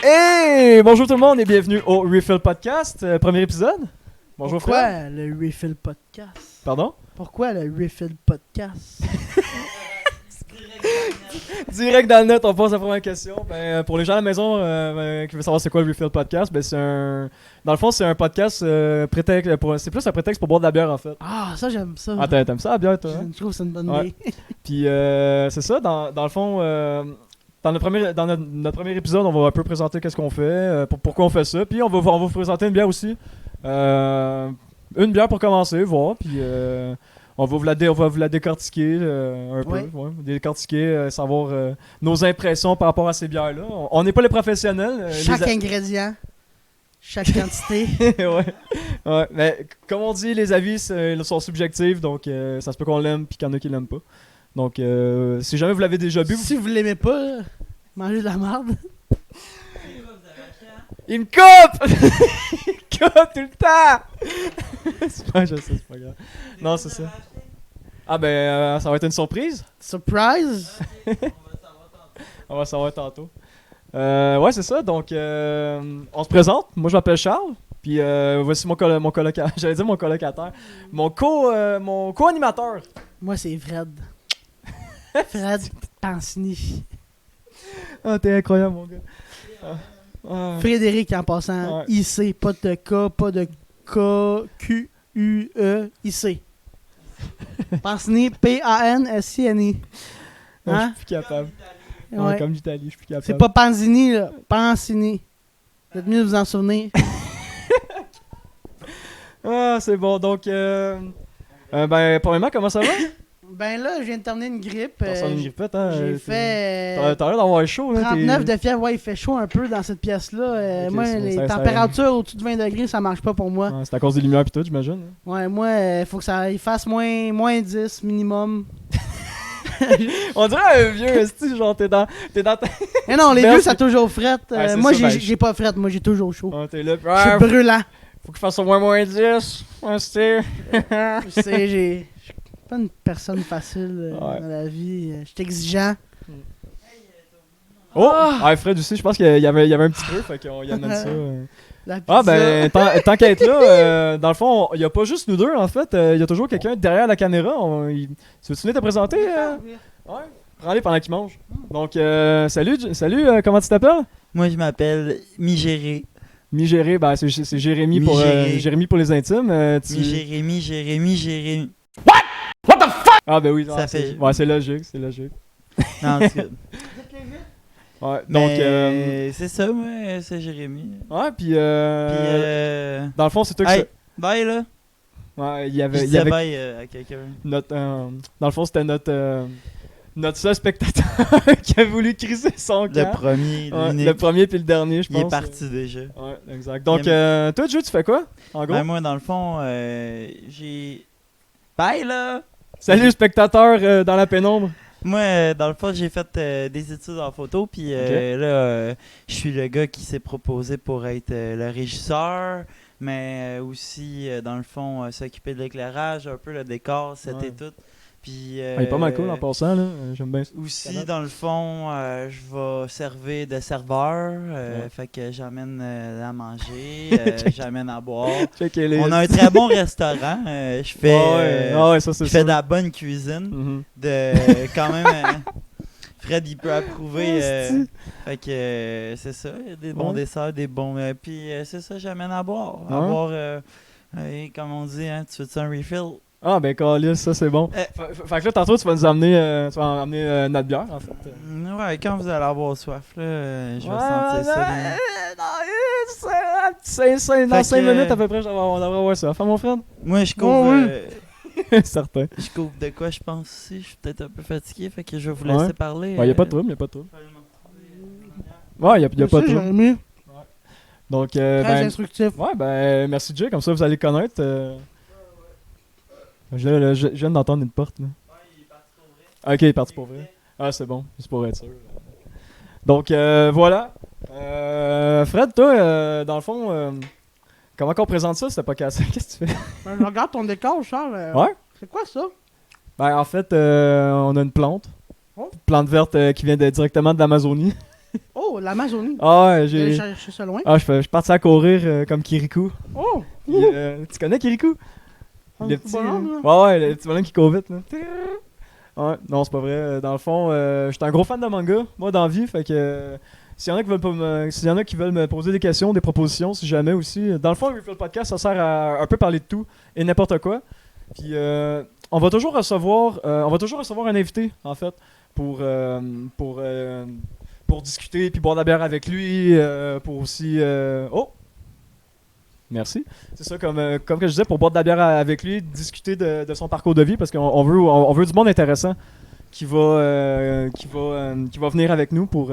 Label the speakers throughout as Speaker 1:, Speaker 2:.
Speaker 1: Hey! Bonjour tout le monde et bienvenue au Refill Podcast, premier épisode. Bonjour
Speaker 2: Pourquoi
Speaker 1: frère.
Speaker 2: le Refill Podcast?
Speaker 1: Pardon?
Speaker 2: Pourquoi le Refill Podcast?
Speaker 1: Direct dans le net, on pose la première question. Pour les gens à la maison qui veulent savoir c'est quoi le Refill Podcast, dans le fond c'est un podcast c'est plus un prétexte pour boire de la bière en fait.
Speaker 2: Ah, ça j'aime ça.
Speaker 1: Ah t'aimes ça la bière toi? Hein?
Speaker 2: Je trouve que c'est une bonne
Speaker 1: Ouais.
Speaker 2: idée.
Speaker 1: Puis c'est ça, dans le fond, dans notre premier épisode, on va un peu présenter qu'est-ce qu'on fait, pourquoi on fait ça, puis on va vous présenter une bière aussi. Une bière pour commencer, voir, puis on va vous la décortiquer un peu,
Speaker 2: Ouais.
Speaker 1: décortiquer, savoir nos impressions par rapport à ces bières-là. On n'est pas les professionnels.
Speaker 2: Chaque ingrédient, chaque quantité.
Speaker 1: ouais, mais comme on dit, les avis sont subjectifs, donc ça se peut qu'on l'aime puis qu'il y en a qui l'aiment pas. Donc, si jamais vous l'avez déjà bu,
Speaker 2: Si vous l'aimez pas, mangez de la merde.
Speaker 1: il me coupe! Il me coupe tout le temps! C'est pas, je sais, c'est pas grave. Non, c'est ça. Ah ça va être une surprise.
Speaker 2: Surprise!
Speaker 1: On va savoir tantôt. Ouais, c'est ça. Donc, on se présente. Moi, je m'appelle Charles. Puis, voici mon colocataire. J'allais dire mon colocataire. Mon co-animateur.
Speaker 2: Moi, c'est Fred. Fred Pansini.
Speaker 1: Ah, t'es incroyable, mon gars. Ah.
Speaker 2: Frédéric en passant.
Speaker 1: Ouais.
Speaker 2: IC, pas de K, pas de K, Q, U, E, IC. Pansini, P-A-N-S-I-N-I.
Speaker 1: Non, je
Speaker 2: Hein?
Speaker 1: suis plus capable. Ouais,
Speaker 2: Ouais.
Speaker 1: comme l'Italie, je suis plus capable.
Speaker 2: C'est pas Panzini, là. Pansini. Vous êtes mieux de vous en souvenir.
Speaker 1: Ah, c'est bon. Donc, premièrement, comment ça va?
Speaker 2: Ben là, je viens de terminer une grippe.
Speaker 1: T'as sorti une grippette, hein?
Speaker 2: J'ai fait
Speaker 1: T'as l'air d'avoir chaud, là.
Speaker 2: 39 de fièvre. Ouais, il fait chaud un peu dans cette pièce-là.
Speaker 1: Ok,
Speaker 2: Moi,
Speaker 1: c'est bon,
Speaker 2: les
Speaker 1: ça-
Speaker 2: températures au-dessus de 20 degrés, ça marche pas pour moi.
Speaker 1: Ouais, c'est à cause des lumières pis tout, j'imagine.
Speaker 2: Ouais, moi, il faut que ça il fasse moins 10 minimum.
Speaker 1: On dirait un vieux, esti, genre t'es dans ta...
Speaker 2: Mais non, les
Speaker 1: Merde,
Speaker 2: vieux, ça a toujours fret.
Speaker 1: Ouais, c'est
Speaker 2: Moi,
Speaker 1: ça,
Speaker 2: j'ai pas fret. Moi, j'ai toujours chaud.
Speaker 1: Ouais, t'es là, pis...
Speaker 2: Je suis brûlant.
Speaker 1: faut qu'il fasse au moins 10. Ouais, c'est...
Speaker 2: Je sais, je suis pas une personne facile
Speaker 1: Ouais.
Speaker 2: dans la vie. Je suis exigeant.
Speaker 1: Oh!
Speaker 2: Ah!
Speaker 1: Ah, Fred aussi, je pense qu'il y avait un petit peu, fait qu'on y amène ça.
Speaker 2: La pizza.
Speaker 1: Ah, tant qu'à être là, dans le fond, il y a pas juste nous deux, en fait. Il y a toujours quelqu'un derrière la caméra. Tu veux-tu venir te présenter? Ouais. Prends-les pendant qu'il mange. Donc, salut, comment tu t'appelles?
Speaker 3: Moi, je m'appelle Migéré.
Speaker 1: Migéré, c'est Jérémy pour,
Speaker 3: Migéré.
Speaker 1: Jérémy pour les intimes.
Speaker 3: Jérémy.
Speaker 1: Ah, ben oui,
Speaker 3: Ça fait-
Speaker 1: ouais, c'est logique.
Speaker 3: Non, en tout cas.
Speaker 1: Ouais, donc,
Speaker 3: Mais c'est ça, moi, c'est Jérémy.
Speaker 1: ouais, puis,
Speaker 3: Puis,
Speaker 1: dans le fond, c'est toi qui...
Speaker 3: hey, bye là.
Speaker 1: Ouais, il y
Speaker 3: Je
Speaker 1: avait
Speaker 3: disais bye à quelqu'un.
Speaker 1: notre... dans le fond, c'était notre seul spectateur qui a voulu criser son
Speaker 3: Le
Speaker 1: camp.
Speaker 3: premier,
Speaker 1: Ouais,
Speaker 3: l'unique.
Speaker 1: le premier puis le dernier, je
Speaker 3: Il
Speaker 1: pense.
Speaker 3: est parti déjà.
Speaker 1: Ouais, exact. Donc,
Speaker 3: Il
Speaker 1: toi, Joe, tu fais quoi, en gros?
Speaker 3: Ben, moi, dans le fond, j'ai. Bye là!
Speaker 1: Salut, spectateur dans la pénombre.
Speaker 3: Moi, dans le fond, j'ai fait des études en photo, puis là, je suis le gars qui s'est proposé pour être le régisseur, mais aussi, dans le fond, s'occuper de l'éclairage, un peu le décor,
Speaker 1: Ouais.
Speaker 3: et tout. Puis,
Speaker 1: Il est pas mal cool en passant, là. J'aime bien ça.
Speaker 3: aussi, dans le fond, je vais servir de serveur,
Speaker 1: Ouais.
Speaker 3: fait que j'amène à manger, j'amène à boire.
Speaker 1: Checker les...
Speaker 3: On a un très bon restaurant, je fais,
Speaker 1: ouais, ça, c'est
Speaker 3: je fais
Speaker 1: sûr.
Speaker 3: de la bonne cuisine.
Speaker 1: Mhm.
Speaker 3: De quand même Fred il peut approuver fait que c'est ça, il y a des bons
Speaker 1: Ouais.
Speaker 3: desserts, des bons puis c'est ça, j'amène à boire comme on dit, hein, tu veux un refill?
Speaker 1: Ah, ben, câlisse, ça, c'est bon. Fait que là, tantôt, tu vas nous amener, notre bière, en fait.
Speaker 3: Ouais, quand vous allez avoir soif là, je vais sentir ça
Speaker 1: Dans
Speaker 3: Fait
Speaker 1: 5
Speaker 3: que-
Speaker 1: minutes, à peu près, on devrait avoir ça. Enfin, mon frère?
Speaker 3: moi je couvre
Speaker 1: Certain.
Speaker 3: je couvre de quoi je pense aussi, je suis peut-être un peu fatigué, fait que je vais vous laisser
Speaker 1: Ouais.
Speaker 3: parler.
Speaker 1: Ouais, y'a pas de trouble, Ouais, y'a pas de trouble.
Speaker 2: Jérémy.
Speaker 1: Donc,
Speaker 2: Très instructif.
Speaker 1: ouais, ben, merci Jay, comme ça vous allez connaître. Je viens d'entendre une porte, là. Ok, il est parti pour vrai. Ah, c'est bon, juste pour être sûr. Donc, voilà. Fred, toi, dans le fond, comment qu'on présente ça, c'était pas cassé? Qu'est-ce que tu fais?
Speaker 2: Ben, je regarde ton décor, Charles.
Speaker 1: Ouais?
Speaker 2: C'est quoi ça?
Speaker 1: Ben, en fait, on a une plante.
Speaker 2: Oh.
Speaker 1: Plante verte qui vient directement de l'Amazonie.
Speaker 2: Oh, Oh, l'Amazonie.
Speaker 1: Ah ouais,
Speaker 2: J'ai
Speaker 1: j'ai...
Speaker 2: cherché ça loin.
Speaker 1: Ah, je suis parti à courir comme Kirikou.
Speaker 2: Oh!
Speaker 1: Puis, tu connais Kirikou?
Speaker 2: Un
Speaker 1: Le
Speaker 2: petit
Speaker 1: petit...
Speaker 2: bonhomme, là.
Speaker 1: Ouais, le petit bonhomme qui court vite, là. Ouais, non, c'est pas vrai. Dans le fond, j'étais un gros fan de manga, moi, dans la vie, fait que... s'il y en a qui veulent s'il y en a qui veulent me poser des questions, des propositions, si jamais aussi. Dans le fond, Refill Podcast, ça sert à un peu parler de tout et n'importe quoi. Puis on va toujours recevoir un invité, en fait, pour discuter puis boire de la bière avec lui, pour aussi... Oh! Merci. C'est ça, comme que je disais, pour boire de la bière avec lui, discuter de son parcours de vie, parce qu'on veut du monde intéressant qui va venir avec nous pour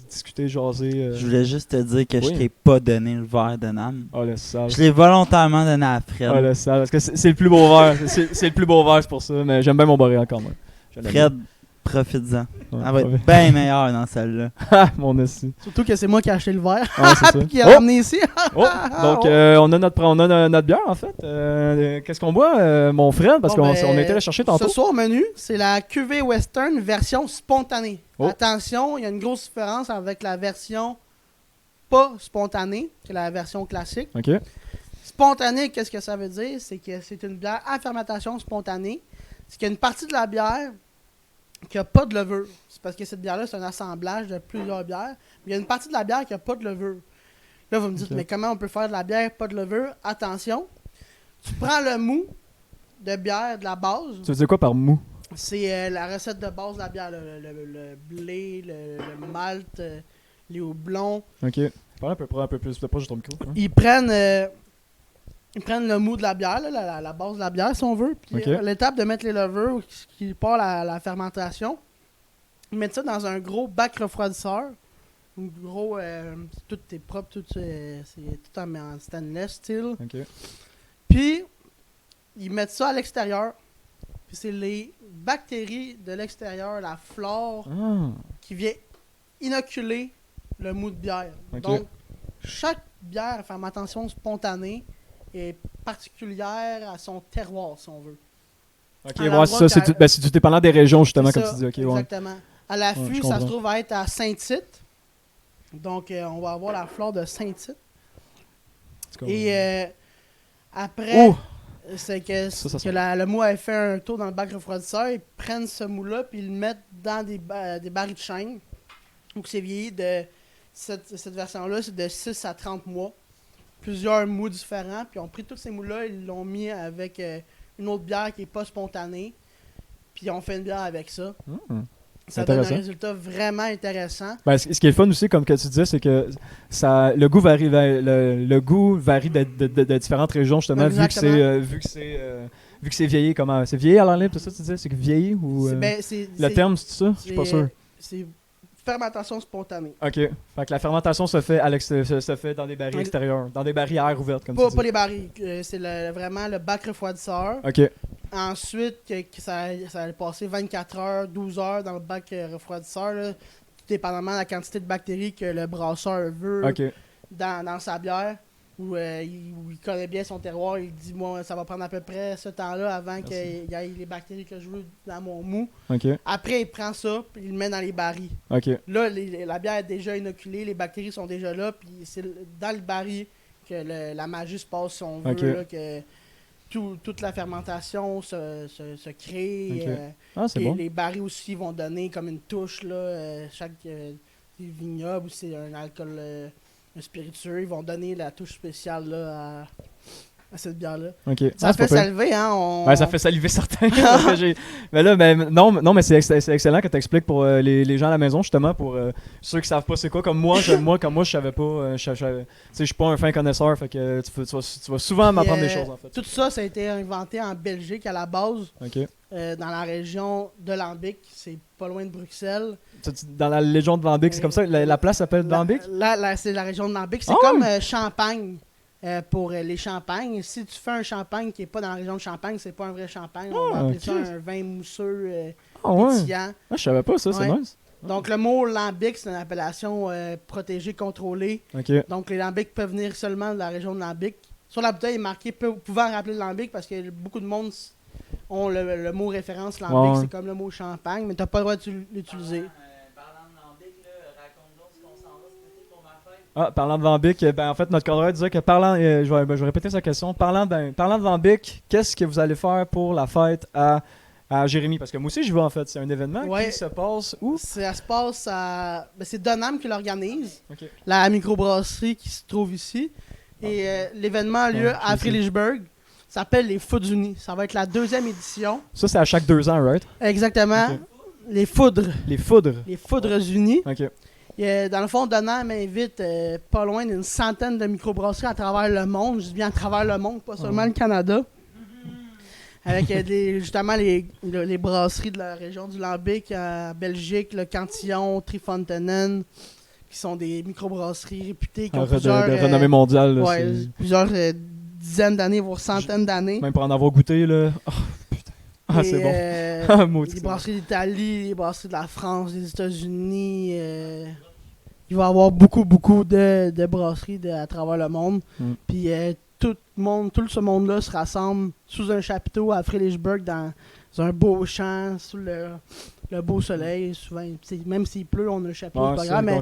Speaker 1: discuter, jaser.
Speaker 3: Je voulais juste te dire que
Speaker 1: Oui.
Speaker 3: je t'ai pas donné le verre de Nam.
Speaker 1: Oh, le sale.
Speaker 3: Je l'ai volontairement donné à Fred.
Speaker 1: Oh, le sale. Parce que c'est le plus beau verre. C'est le plus beau verre, c'est pour ça. Mais j'aime bien mon boré encore, moi. Je l'aime
Speaker 3: Fred, profites-en.
Speaker 1: bien.
Speaker 3: Elle va
Speaker 1: Ouais,
Speaker 3: être bien meilleure dans celle-là.
Speaker 1: Ah, mon esti.
Speaker 2: Surtout que c'est moi qui ai acheté le verre.
Speaker 1: Ah, c'est ça.
Speaker 2: Puis qui a ramené ici.
Speaker 1: Oh! Donc, on a notre bière, en fait. Qu'est-ce qu'on boit, mon Fred? Parce
Speaker 2: Bon,
Speaker 1: qu'on
Speaker 2: ben,
Speaker 1: on a été la chercher tantôt.
Speaker 2: Ce soir, au menu, c'est la cuvée Western version spontanée.
Speaker 1: Oh.
Speaker 2: Attention, il y a une grosse différence avec la version pas spontanée, que la version classique.
Speaker 1: OK.
Speaker 2: Spontanée, qu'est-ce que ça veut dire? C'est que c'est une bière à fermentation spontanée. C'est qu'il y a une partie de la bière qui n'a pas de levure. C'est parce que cette bière-là, c'est un assemblage de plusieurs bières. Mais il y a une partie de la bière qui n'a pas de levure. Là, vous me dites,
Speaker 1: Ok.
Speaker 2: mais comment on peut faire de la bière pas de levure? Attention, tu prends le mou de bière de la base.
Speaker 1: Tu veux dire quoi par mou?
Speaker 2: C'est la recette de base de la bière. Le blé, le malt, les houblons.
Speaker 1: OK. Parle un peu plus proche de ton micro. Hein?
Speaker 2: Ils prennent le mou de la bière, là, la base de la bière, si on veut. Puis
Speaker 1: Ok.
Speaker 2: l'étape de mettre les levures qui part la fermentation, ils mettent ça dans un gros bac refroidisseur. Un gros, tout est propre, c'est tout en stainless steel.
Speaker 1: OK.
Speaker 2: Puis, ils mettent ça à l'extérieur. Puis c'est les bactéries de l'extérieur, la flore,
Speaker 1: Ah.
Speaker 2: qui vient inoculer le mou de bière.
Speaker 1: Ok.
Speaker 2: Donc, chaque bière à fermentation spontanée est particulière à son terroir, si on veut.
Speaker 1: OK,
Speaker 2: À
Speaker 1: ouais,
Speaker 2: l'endroit
Speaker 1: c'est ça.
Speaker 2: que-
Speaker 1: C'est tout dépendant des régions, justement,
Speaker 2: C'est
Speaker 1: comme
Speaker 2: ça,
Speaker 1: tu dis. OK, ouais.
Speaker 2: exactement. À l'affût,
Speaker 1: Ouais, je
Speaker 2: ça se
Speaker 1: comprends.
Speaker 2: trouve à être à Saint-Tite. Donc, on va avoir la flore de Saint-Tite.
Speaker 1: C'est comme-
Speaker 2: Et après,
Speaker 1: Oh!
Speaker 2: c'est que,
Speaker 1: Ça, ça
Speaker 2: que
Speaker 1: sent.
Speaker 2: le mou a fait un tour dans le bac refroidisseur. Ils prennent ce mou-là puis ils le mettent dans des barils de chêne. Donc, c'est vieilli de... Cette version-là, c'est de 6 à 30 mois. Plusieurs mous différents. Puis, ils ont pris tous ces mous-là, ils l'ont mis avec une autre bière qui n'est pas spontanée. Puis, on fait une bière avec ça. Ça donne un
Speaker 1: Intéressant.
Speaker 2: résultat vraiment intéressant.
Speaker 1: Ben, ce qui est le fun aussi, comme que tu disais, c'est que le goût varie, le goût varie de différentes régions, justement,
Speaker 2: Exactement.
Speaker 1: vu que c'est vieilli. Comment c'est vieilli à l'air libre, c'est ça que tu disais? C'est que vieilli ou. Le terme, c'est ça? Je suis pas sûr.
Speaker 2: C'est fermentation spontanée.
Speaker 1: OK. Fait que la fermentation se fait, se fait dans des barils
Speaker 2: Ex-
Speaker 1: extérieurs, dans des barrières ouvertes, comme
Speaker 2: Pas
Speaker 1: tu dis.
Speaker 2: les barils. C'est vraiment le bac refroidisseur.
Speaker 1: OK.
Speaker 2: Ensuite, que ça allait passer 24 heures, 12 heures dans le bac refroidisseur, là, tout dépendamment de la quantité de bactéries que le brasseur veut
Speaker 1: OK.
Speaker 2: dans sa bière, où il connaît bien son terroir. Il dit, moi, ça va prendre à peu près ce temps-là avant qu'il y ait les bactéries que je veux dans mon mou.
Speaker 1: OK.
Speaker 2: Après, il prend ça, puis il le met dans les barils.
Speaker 1: OK.
Speaker 2: Là, la bière est déjà inoculée, les bactéries sont déjà là, puis c'est dans le baril que la magie se passe, si on veut,
Speaker 1: Ok.
Speaker 2: là, que toute la fermentation se crée.
Speaker 1: Ok. Ah, c'est
Speaker 2: Et
Speaker 1: bon.
Speaker 2: les barils aussi vont donner comme une touche, là, chaque vignoble, ou c'est un alcool, un spiritueux, ils vont donner la touche spéciale là, à cette bière-là.
Speaker 1: OK.
Speaker 2: Ça
Speaker 1: Ah, c'est
Speaker 2: fait
Speaker 1: pas pire.
Speaker 2: saliver, hein?
Speaker 1: Ouais, ça fait saliver certains. Parce que mais là, non, mais c'est excellent que tu expliques pour les gens à la maison, justement, pour ceux qui savent pas c'est quoi. Comme moi, je savais pas. Tu sais, je suis pas un fin connaisseur, fait que tu vas souvent m'apprendre des choses, en fait.
Speaker 2: Tout ça, ça a été inventé en Belgique à la base,
Speaker 1: OK.
Speaker 2: dans la région de Lambic. C'est pas loin de Bruxelles.
Speaker 1: Dans la Légion de Lambic, c'est comme ça? La place s'appelle Lambic?
Speaker 2: Là, c'est la région de Lambic. C'est
Speaker 1: Ah
Speaker 2: comme
Speaker 1: ouais?
Speaker 2: Champagne pour les champagnes. Si tu fais un champagne qui n'est pas dans la région de Champagne, c'est pas un vrai champagne. On va
Speaker 1: Ah,
Speaker 2: appeler
Speaker 1: ok.
Speaker 2: ça un vin mousseux
Speaker 1: Ah ouais?
Speaker 2: pétillant.
Speaker 1: Ah, je savais pas ça, c'est
Speaker 2: Ouais.
Speaker 1: nice.
Speaker 2: Donc, le mot lambic, c'est une appellation protégée, contrôlée.
Speaker 1: OK.
Speaker 2: Donc, les lambics peuvent venir seulement de la région de Lambic. Sur la bouteille, il est marqué pouvant rappeler le lambic parce que beaucoup de monde ont le mot référence lambic.
Speaker 1: Ouais.
Speaker 2: C'est comme le mot champagne, mais tu n'as pas le droit de l'utiliser.
Speaker 3: Parlant de lambic, raconte-nous ce qu'on s'en va
Speaker 1: Ah, parlant de Vambic, ben en fait, notre cadre disait que je vais répéter sa question. Parlant de Vambic, qu'est-ce que vous allez faire pour la fête à Jérémy? Parce que moi aussi, je vais en fait. C'est un événement qui se passe où?
Speaker 2: Ça se passe à... Ben, c'est Donham qui l'organise,
Speaker 1: Ok.
Speaker 2: la microbrasserie qui se trouve ici. Et l'événement a lieu à Friedrichsburg. Ça s'appelle les Foudres Unis. Ça va être la 2e édition.
Speaker 1: Ça, c'est à chaque 2 ans, right?
Speaker 2: Exactement.
Speaker 1: Ok.
Speaker 2: Les Foudres.
Speaker 1: Les foudres.
Speaker 2: Les Foudres Unis.
Speaker 1: Ok.
Speaker 2: Et, dans le fond, Donham invite pas loin d'une centaine de microbrasseries à travers le monde. Je dis bien à travers le monde, pas seulement le Canada. Avec justement les brasseries de la région du Lambic, en Belgique, le Cantillon, Trifontainen, qui sont des microbrasseries réputées qui ont
Speaker 1: De renommée mondiale. Là,
Speaker 2: ouais, plusieurs dizaines d'années, voire centaines d'années.
Speaker 1: Même pour en avoir goûté, là. Oh, putain. Ah, c'est bon. Maudit,
Speaker 2: Les
Speaker 1: c'est
Speaker 2: brasseries d'Italie, les brasseries de la France, des États-Unis. Il va y avoir beaucoup de brasseries à travers le monde. Puis tout ce monde-là se rassemble sous un chapiteau à Friedrichsburg dans un beau champ, sous le beau soleil. Souvent, même s'il pleut, on a le chapiteau, c'est pas grave. Mais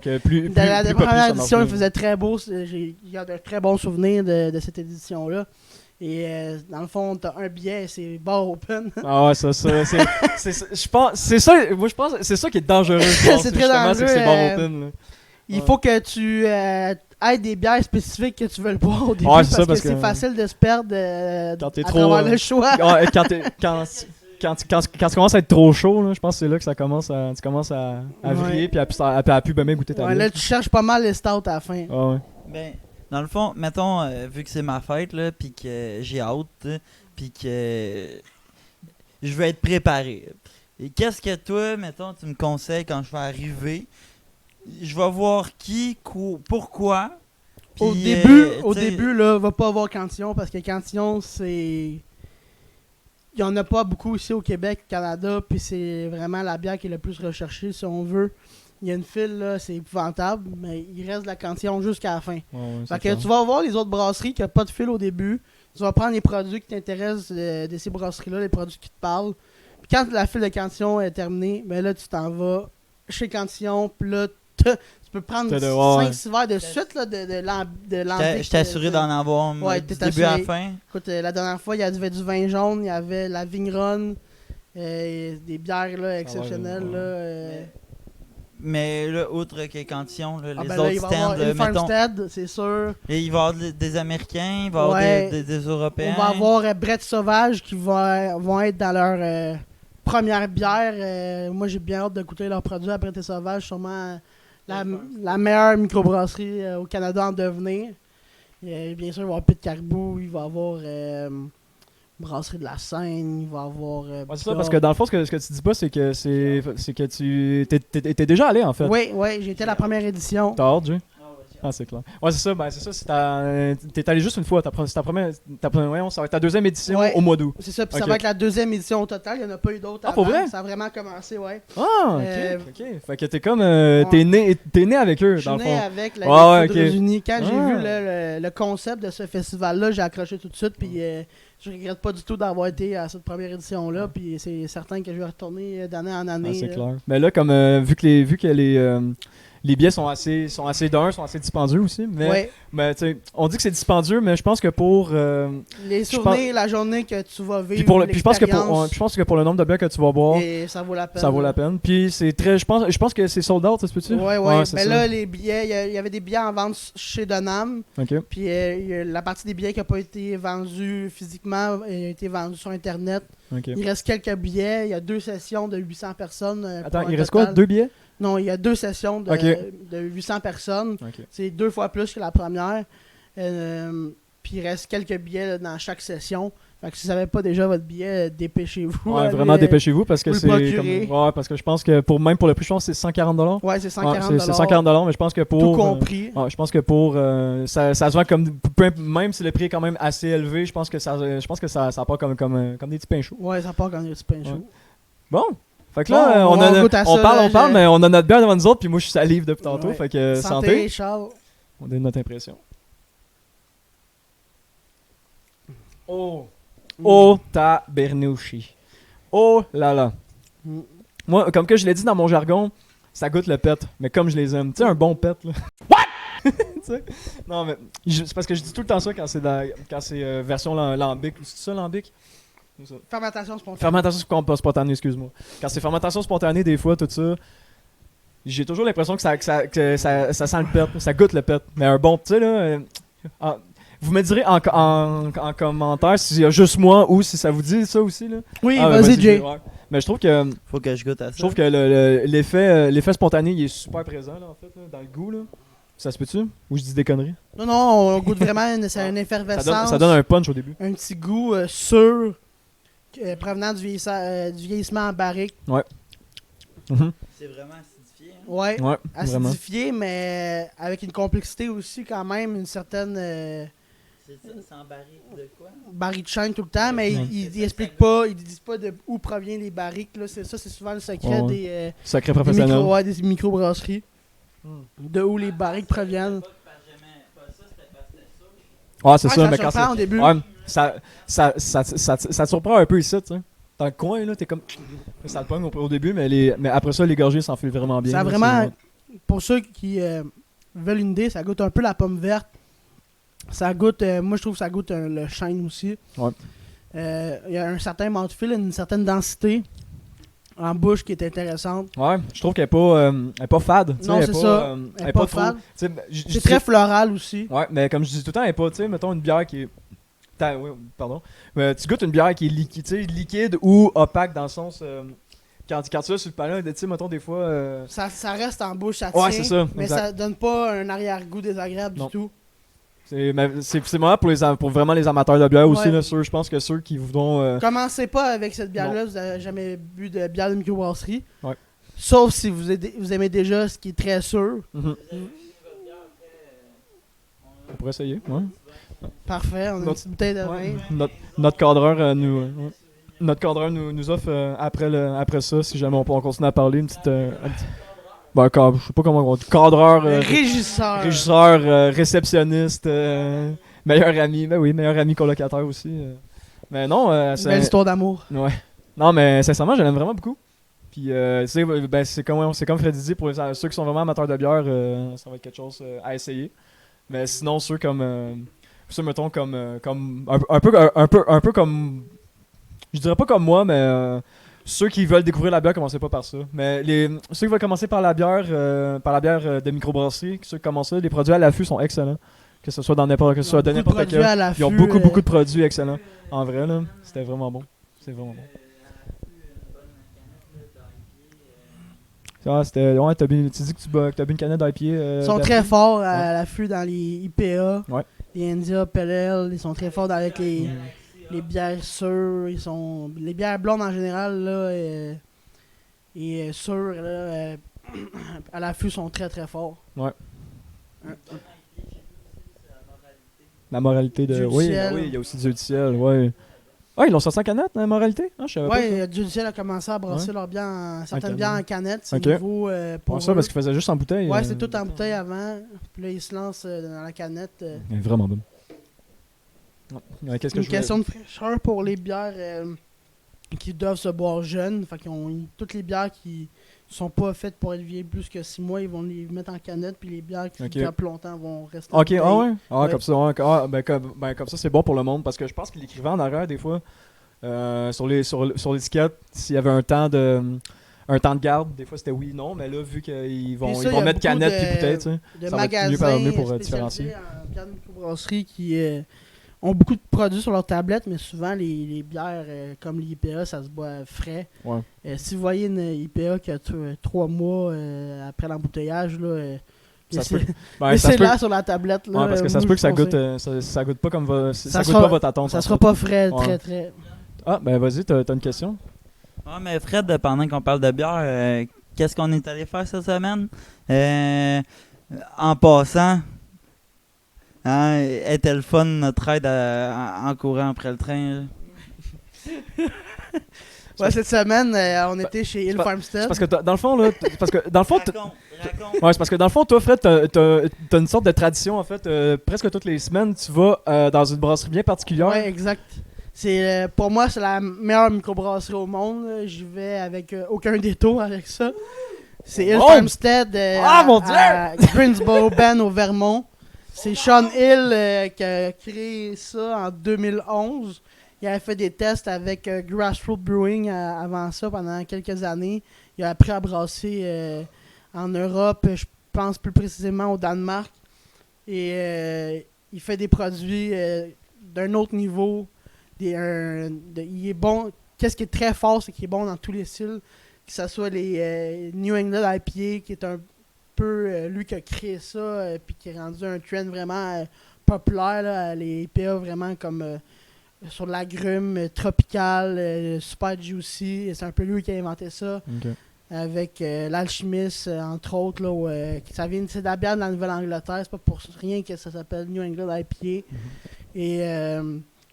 Speaker 2: la première édition, il faisait très beau. Il y a de très bons souvenirs de cette édition-là. Et dans le fond, t'as un billet, c'est bar open.
Speaker 1: Ah ouais, je pense, c'est ça, moi je pense, c'est ça qui est dangereux.
Speaker 2: C'est très dangereux.
Speaker 1: C'est que c'est bar open. Là.
Speaker 2: Il faut que tu aies des bières spécifiques que tu veux boire au début,
Speaker 1: ouais,
Speaker 2: parce que c'est facile de se perdre
Speaker 1: quand t'es
Speaker 2: à
Speaker 1: trop,
Speaker 2: travers le choix.
Speaker 1: Quand tu commences à être trop chaud, là, je pense que c'est là que tu commences à vriller, puis à plus bien goûter ta bière.
Speaker 2: Là, tu cherches pas mal les stouts à la fin.
Speaker 1: Ah ouais.
Speaker 3: Ben, dans le fond, mettons, vu que c'est ma fête, là, puis que j'ai hâte, puis que je veux être préparé. Et qu'est-ce que toi, mettons, tu me conseilles quand je vais arriver? Je vais voir pourquoi.
Speaker 2: Au
Speaker 3: Puis,
Speaker 2: début, là, va pas avoir Cantillon, parce que Cantillon, c'est... Il y en a pas beaucoup ici au Québec, Canada, puis c'est vraiment la bière qui est le plus recherchée, si on veut. Il y a une file, là, c'est épouvantable, mais il reste de la Cantillon jusqu'à la fin. Fait que tu vas voir les autres brasseries qui n'ont pas de file au début. Tu vas prendre les produits qui t'intéressent de ces brasseries-là, les produits qui te parlent. Puis quand la file de Cantillon est terminée, ben là, tu t'en vas chez Cantillon, puis là, tu peux prendre 5-6 verres de suite là, de Lambic.
Speaker 3: Je t'ai assuré d'en avoir du début à la fin.
Speaker 2: Écoute, la dernière fois, il y avait du vin jaune, il y avait la Vigneronne, des bières là, exceptionnelles.
Speaker 3: Mais là, outre que Cantillon, là, les
Speaker 2: ben
Speaker 3: autres
Speaker 2: là, il va
Speaker 3: stands,
Speaker 2: avoir une
Speaker 3: mettons.
Speaker 2: Farmstead, c'est sûr.
Speaker 3: Et il va y avoir des Américains, il va y avoir des Européens.
Speaker 2: On va avoir Brett Sauvage qui vont être dans leur première bière. Moi, j'ai bien hâte de goûter leurs produits à Brett Sauvage, sûrement la meilleure microbrasserie au Canada en devenir. Bien sûr, il va y avoir Pit Caribou, il va y avoir Brasserie de la Seine, il va y avoir...
Speaker 1: c'est ça, parce que dans le fond, ce que tu dis pas, c'est que tu t'es déjà allé, en fait.
Speaker 2: Oui, j'ai été à la première édition.
Speaker 1: T'as hâte, Jay? Ah, c'est clair. Ouais, c'est ça. T'es allé juste une fois. Ça va être ta 2e édition au mois d'août.
Speaker 2: C'est ça, puis ça va être la 2e édition au total. Il n'y en a pas eu d'autres avant.
Speaker 1: Pour vrai?
Speaker 2: Ça a vraiment commencé, ouais.
Speaker 1: Ah, ok. Fait que t'es comme... T'es né avec eux, dans le fond.
Speaker 2: Je suis né avec la Foudres Unis. Quand j'ai vu le concept de ce festival-là, j'ai accroché tout de suite, puis je regrette pas du tout d'avoir été à cette première édition-là, puis c'est certain que je vais retourner d'année en année.
Speaker 1: Ah, c'est clair. Mais là, comme vu que les billets sont assez dispendieux aussi. Mais on dit que c'est dispendieux, mais je pense que pour...
Speaker 2: les souvenirs, la journée que tu vas vivre,
Speaker 1: puis je pense que pour le nombre de bières que tu vas boire,
Speaker 2: ça vaut la peine.
Speaker 1: Ça vaut la peine. Puis c'est très... Je pense que c'est sold out, ça se peut-tu?
Speaker 2: Ouais. Mais là, les billets, il y avait des billets en vente chez Donham.
Speaker 1: OK.
Speaker 2: Puis la partie des billets qui n'a pas été vendue physiquement a été vendue sur Internet.
Speaker 1: Okay.
Speaker 2: Il reste quelques billets. Il y a 2 sessions de 800 personnes.
Speaker 1: Attends, il reste quoi? 2 billets?
Speaker 2: Non, il y a 2 sessions de 800 personnes.
Speaker 1: Okay.
Speaker 2: C'est 2 fois plus que la première. Puis il reste quelques billets là, dans chaque session. Fait que si vous n'avez pas déjà votre billet, dépêchez-vous.
Speaker 1: Ouais, vraiment dépêchez-vous parce que c'est parce que je pense que même pour le plus, je pense que c'est 140$.
Speaker 2: Ouais, c'est 140$.
Speaker 1: Ouais, c'est 140$, mais je pense que pour...
Speaker 2: Tout compris.
Speaker 1: Je pense que pour... ça se vend comme... Même si le prix est quand même assez élevé, je pense que ça part comme des petits pains chauds.
Speaker 2: Ouais, ça part comme des petits pains chauds.
Speaker 1: Bon. Fait que là, on parle, mais on a notre bière devant nous autres, puis moi je salive depuis tantôt. Fait que santé.
Speaker 2: Charles.
Speaker 1: On donne notre impression. Oh, tabernucci. Oh là là. Moi, comme que je l'ai dit dans mon jargon, ça goûte le pet, mais comme je les aime. Tu sais, un bon pet, là. What? Tu tu sais. Non, mais c'est parce que je dis tout le temps ça quand c'est version lambic. C'est ça, lambic? C'est ça.
Speaker 2: Fermentation spontanée.
Speaker 1: Fermentation spontanée, excuse-moi. Quand c'est fermentation spontanée, des fois, tout ça, j'ai toujours l'impression que ça sent le pet, ça goûte le pet. Mais un bon, tu sais, là... vous me direz en commentaire s'il y a juste moi ou si ça vous dit ça aussi, là.
Speaker 2: Oui,
Speaker 1: Ah,
Speaker 2: vas-y, Jay.
Speaker 1: ouais. Mais je trouve que...
Speaker 3: Faut que je goûte à ça.
Speaker 1: Je trouve que l'effet spontané, il est super présent, là, en fait, là, dans le goût, là. Ça se peut-tu? Ou je dis des conneries?
Speaker 2: Non, on goûte vraiment c'est une effervescence.
Speaker 1: Ça donne un punch au début.
Speaker 2: Un petit goût sûr provenant du vieillissement en barrique.
Speaker 1: Mhm.
Speaker 3: C'est vraiment acidifié. Hein?
Speaker 2: Ouais,
Speaker 1: Ouais, vraiment.
Speaker 2: acidifié, mais avec une complexité aussi quand même, une certaine
Speaker 3: C'est ça, c'est en barrique de quoi?
Speaker 2: barrique de chêne tout le temps, mais
Speaker 1: Ouais.
Speaker 2: ils expliquent pas, ils disent pas d'où provient les barriques. Là. C'est souvent le secret
Speaker 1: Ouais.
Speaker 2: des
Speaker 1: Sacré professionnel.
Speaker 2: des microbrasseries. De où les barriques proviennent.
Speaker 1: Ouais, c'est
Speaker 2: Ouais,
Speaker 1: ça, mais
Speaker 2: ça
Speaker 1: quand
Speaker 2: surprend au
Speaker 1: c'est.
Speaker 2: début.
Speaker 1: Ouais, ça te surprend un peu ici, tu sais. Dans le coin, là, t'es comme. Ça le pogne au début, mais après ça, les gorgées s'enfilent vraiment bien.
Speaker 2: Ça a
Speaker 1: là,
Speaker 2: vraiment, pour ceux qui veulent une idée, ça goûte un peu la pomme verte. Ça goûte, moi je trouve que ça goûte le chêne aussi.
Speaker 1: Ouais.
Speaker 2: Il y a un certain mouthfeel, une certaine densité en bouche qui est intéressante.
Speaker 1: Ouais, je trouve qu'elle est pas fade. tu sais,
Speaker 2: Non,
Speaker 1: elle est
Speaker 2: c'est
Speaker 1: pas,
Speaker 2: ça.
Speaker 1: Elle est pas trop.
Speaker 2: fade.
Speaker 1: tu sais,
Speaker 2: C'est très floral aussi.
Speaker 1: Ouais, mais comme je dis tout le temps, elle est pas, tu sais, mettons une bière qui est. Oui, pardon. Tu goûtes une bière qui est liquide ou opaque dans le sens. Quand tu l'as sur le palais, tu sais, mettons des fois.
Speaker 2: Ça reste en bouche, ça tient,
Speaker 1: Ouais, c'est ça.
Speaker 2: mais
Speaker 1: exact.
Speaker 2: ça donne pas un arrière-goût désagréable
Speaker 1: Non.
Speaker 2: du tout.
Speaker 1: C'est vraiment pour vraiment les amateurs de bière aussi,
Speaker 2: Ouais.
Speaker 1: là, je pense que ceux qui voudront.
Speaker 2: Commencez pas avec cette bière-là, vous n'avez jamais bu de bière de microbrasserie.
Speaker 1: Ouais.
Speaker 2: Sauf si vous aimez déjà ce qui est très sûr.
Speaker 1: Mhm. On pourrait essayer, ouais.
Speaker 2: Parfait, on a une petite bouteille de vin.
Speaker 1: Notre cadreur notre cadreur nous offre après ça, si jamais on continue à parler, une petite. Ben, je sais pas comment on dit. Cadreur.
Speaker 2: Régisseur.
Speaker 1: Réceptionniste, meilleur ami. Ben oui, meilleur ami colocataire aussi. Mais non,
Speaker 2: Belle histoire d'amour.
Speaker 1: Ouais. Non, mais sincèrement, je l'aime vraiment beaucoup. Puis, c'est comme Freddy dit, pour ceux qui sont vraiment amateurs de bière, ça va être quelque chose à essayer. Mais sinon, ceux mettons, comme un peu comme. Je dirais pas comme moi, mais ceux qui veulent découvrir la bière, commencez pas par ça. Mais ceux qui veulent commencer par la bière de microbrasserie, ceux qui commencent ça, les produits à l'affût sont excellents. Que ce soit dans n'importe quel. Ils ont beaucoup de produits excellents. En vrai, là, c'était vraiment bon. C'est vraiment bon. Ah, ouais, tu dis que t'as bu une canette d'IPA.
Speaker 2: Ils sont très forts à l'affût dans les IPA,
Speaker 1: Ouais.
Speaker 2: les India, PLL. Ils sont très forts avec les bières sûres. Les bières blondes en général là, et sûres là, à l'affût sont très très forts.
Speaker 1: Ouais. La moralité de.
Speaker 2: Dieu du
Speaker 1: Oui,
Speaker 2: ciel.
Speaker 1: oui, il y a aussi Dieu du ciel, ouais. Ah, ils l'ont sorti en canette, la moralité? Ah, je savais pas.
Speaker 2: Ouais, Dieu du ciel a commencé à brasser leurs bières, certaines bières en canette. C'est
Speaker 1: Ok.
Speaker 2: nouveau pour
Speaker 1: Ça,
Speaker 2: eux.
Speaker 1: parce qu'ils faisaient juste en bouteille.
Speaker 2: Ouais, c'est tout en bouteille avant. Puis là, ils se lancent dans la canette.
Speaker 1: Elle est vraiment bonne. Ouais, qu'est-ce que
Speaker 2: Une
Speaker 1: je voulais-
Speaker 2: question de fraîcheur pour les bières qui doivent se boire jeunes. Fait qu'ils ont toutes les bières qui sont pas faites pour être vieilles plus que 6 mois, ils vont les mettre en canette. Puis les bières qui
Speaker 1: Ok.
Speaker 2: gardent plus longtemps vont rester en
Speaker 1: Ok,
Speaker 2: bouteille.
Speaker 1: ah ouais? Ah,
Speaker 2: Ouais.
Speaker 1: comme ça, ouais, comme ça, c'est bon pour le monde. Parce que je pense qu'il écrivait en arrière, des fois, sur l'étiquette, s'il y avait un temps de garde, des fois c'était oui, non. Mais là, vu qu'ils vont,
Speaker 2: Puis ça,
Speaker 1: ils
Speaker 2: il y
Speaker 1: vont
Speaker 2: a
Speaker 1: mettre
Speaker 2: beaucoup
Speaker 1: canette
Speaker 2: de-
Speaker 1: puis bouteille, tu sais.
Speaker 2: De
Speaker 1: Ça va être
Speaker 2: magasins
Speaker 1: mieux pour,
Speaker 2: spécialisés
Speaker 1: différencier.
Speaker 2: en bières de microbrasserie qui ont beaucoup de produits sur leur tablette, mais souvent les bières comme l'IPA, ça se boit frais.
Speaker 1: Ouais.
Speaker 2: Si vous voyez une IPA qui a 3 mois après l'embouteillage, là,
Speaker 1: Ça se
Speaker 2: laissez-
Speaker 1: peut. Ben, ça se peut.
Speaker 2: laissez-la sur la tablette. Là,
Speaker 1: Ouais, parce que ça
Speaker 2: moi,
Speaker 1: se peut que
Speaker 2: je
Speaker 1: ça
Speaker 2: conseille.
Speaker 1: goûte, ça goûte pas comme ça goûte
Speaker 2: sera-
Speaker 1: pas votre attente.
Speaker 2: Ça
Speaker 1: en
Speaker 2: sera
Speaker 1: fait.
Speaker 2: pas frais,
Speaker 1: Ouais.
Speaker 2: très très.
Speaker 1: Ah, ben vas-y, t'as une question?
Speaker 3: Ouais, mais Fred, pendant qu'on parle de bière, qu'est-ce qu'on est allé faire cette semaine? En passant, hein, était le fun notre aide en courant après le train? Là?
Speaker 2: Ouais, cette semaine, on était chez Hill
Speaker 1: C'est
Speaker 2: Farmstead.
Speaker 1: parce que dans le fond, là, parce que dans le fond,
Speaker 3: Raconte.
Speaker 1: ouais, c'est parce que dans le fond, toi, Fred, t'as une sorte de tradition, en fait. Presque toutes les semaines, tu vas dans une brasserie bien particulière.
Speaker 2: Ouais, exact. Pour moi, c'est la meilleure microbrasserie au monde. Là. J'y vais avec aucun détour avec ça. C'est Hill
Speaker 1: Oh!
Speaker 2: Farmstead
Speaker 1: Ah, mon Dieu!
Speaker 2: à Greensboro Bend au Vermont. C'est Sean Hill qui a créé ça en 2011. Il avait fait des tests avec Grassroots Brewing avant ça, pendant quelques années. Il a appris à brasser en Europe, je pense plus précisément au Danemark. Et il fait des produits d'un autre niveau. Il est bon. Qu'est-ce qui est très fort, c'est qu'il est bon dans tous les styles. Que ce soit les New England IPA, qui est un peu lui qui a créé ça, puis qui est rendu un trend vraiment populaire. Là, les IPA vraiment comme sur de l'agrume, tropical, super juicy. C'est un peu lui qui a inventé ça.
Speaker 1: Ok.
Speaker 2: Avec l'Alchimiste, entre autres. Là, ça vient de la bière de la Nouvelle-Angleterre. C'est pas pour rien que ça s'appelle New England IPA. Et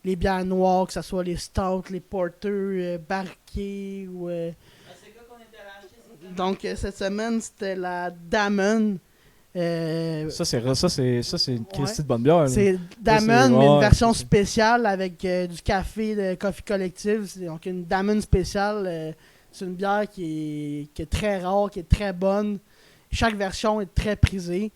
Speaker 2: les bières noires, que ce soit les stouts, les porters, barriqués. Donc, cette semaine, c'était la Damon.
Speaker 1: Ça, c'est une Christie de bonne bière. Là.
Speaker 2: C'est Damon,
Speaker 1: Ça, c'est-
Speaker 2: mais
Speaker 1: ouais,
Speaker 2: une version
Speaker 1: c'est ça.
Speaker 2: spéciale avec du café de Coffee Collective. Donc, une Damon spéciale. C'est une bière qui est très rare, qui est très bonne. Chaque version est très prisée.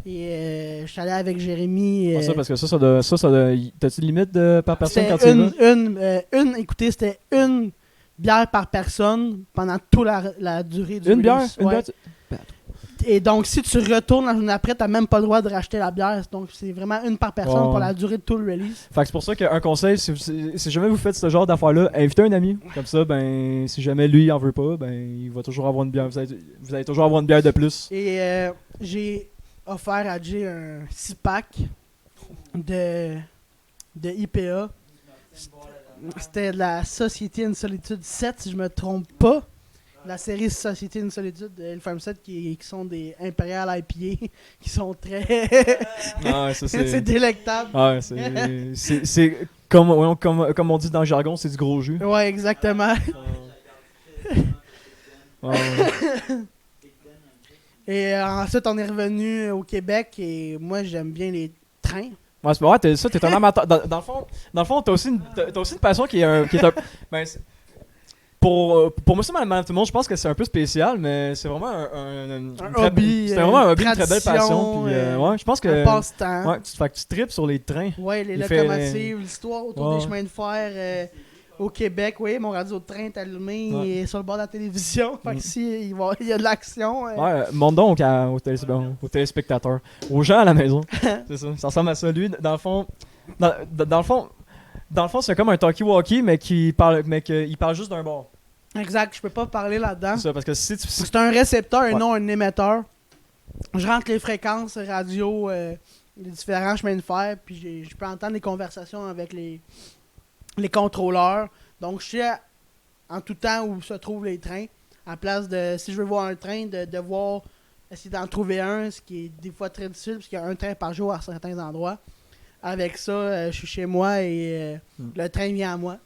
Speaker 2: Et je suis allé avec Jérémy.
Speaker 1: Ah, ça, parce que ça t'as-tu une limite par personne quand tu
Speaker 2: C'était
Speaker 1: y vas?
Speaker 2: écoutez, c'était une bière par personne pendant toute la durée du
Speaker 1: Une bière?
Speaker 2: release.
Speaker 1: Une
Speaker 2: Ouais.
Speaker 1: bière?
Speaker 2: Et donc, si tu retournes la journée après, t'as même pas le droit de racheter la bière. Donc, c'est vraiment une par personne
Speaker 1: Ouais.
Speaker 2: pour la durée de tout le release.
Speaker 1: Fait que c'est pour ça qu'un conseil, si jamais vous faites ce genre d'affaires-là, invitez un ami. Comme ça, ben, si jamais lui il en veut pas, ben, il va toujours avoir une bière. Vous allez toujours avoir une bière de plus.
Speaker 2: Et j'ai offert à Jay un 6-pack de IPA. C'était la Société in Solitude 7, si je me trompe pas. La série Société in Solitude de Farm 7 qui sont des Imperial IPA qui sont très.
Speaker 1: Ah, ouais, ça
Speaker 2: c'est
Speaker 1: c'est.
Speaker 2: délectable.
Speaker 1: Ah, ouais, c'est comme on dit dans le jargon, c'est du gros jus.
Speaker 2: Ouais, exactement.
Speaker 1: Ouais.
Speaker 2: Et ensuite, on est revenu au Québec et moi, j'aime bien les trains.
Speaker 1: Ouais, c'est vrai, t'es un amateur. Dans le fond, t'as aussi une passion qui est un. Ben, pour monsieur, madame, tout le monde, je pense que c'est un peu spécial, mais c'est vraiment une très-
Speaker 2: hobby,
Speaker 1: c'est vraiment un hobby, une très belle
Speaker 2: tradition,
Speaker 1: passion. Puis, ouais, je pense que.
Speaker 2: Un passe-temps.
Speaker 1: Ouais, fait que tu tripes sur les trains.
Speaker 2: Ouais, les
Speaker 1: Il fait-
Speaker 2: locomotives, l'histoire autour
Speaker 1: Ouais.
Speaker 2: des chemins de fer au Québec. Oui, mon radio de train est allumé,
Speaker 1: Ouais.
Speaker 2: il est sur le bord de la télévision. Fait que si il y a de l'action.
Speaker 1: Ouais, montre donc aux téléspectateurs, aux gens à la maison. C'est ça, ça ressemble à ça. Lui, dans le fond, c'est comme un talkie-walkie, mais qu'il parle juste d'un bord.
Speaker 2: Exact, je peux pas parler là-dedans.
Speaker 1: C'est ça, parce que si tu.
Speaker 2: C'est un récepteur et
Speaker 1: Ouais.
Speaker 2: non un émetteur. Je rentre les fréquences radio des différents chemins de fer, puis je peux entendre des conversations avec les contrôleurs. Donc, je sais en tout temps où se trouvent les trains. À place de, si je veux voir un train, de voir, essayer d'en trouver un, ce qui est des fois très difficile, parce qu'il y a un train par jour à certains endroits. Avec ça, je suis chez moi et le train vient à moi.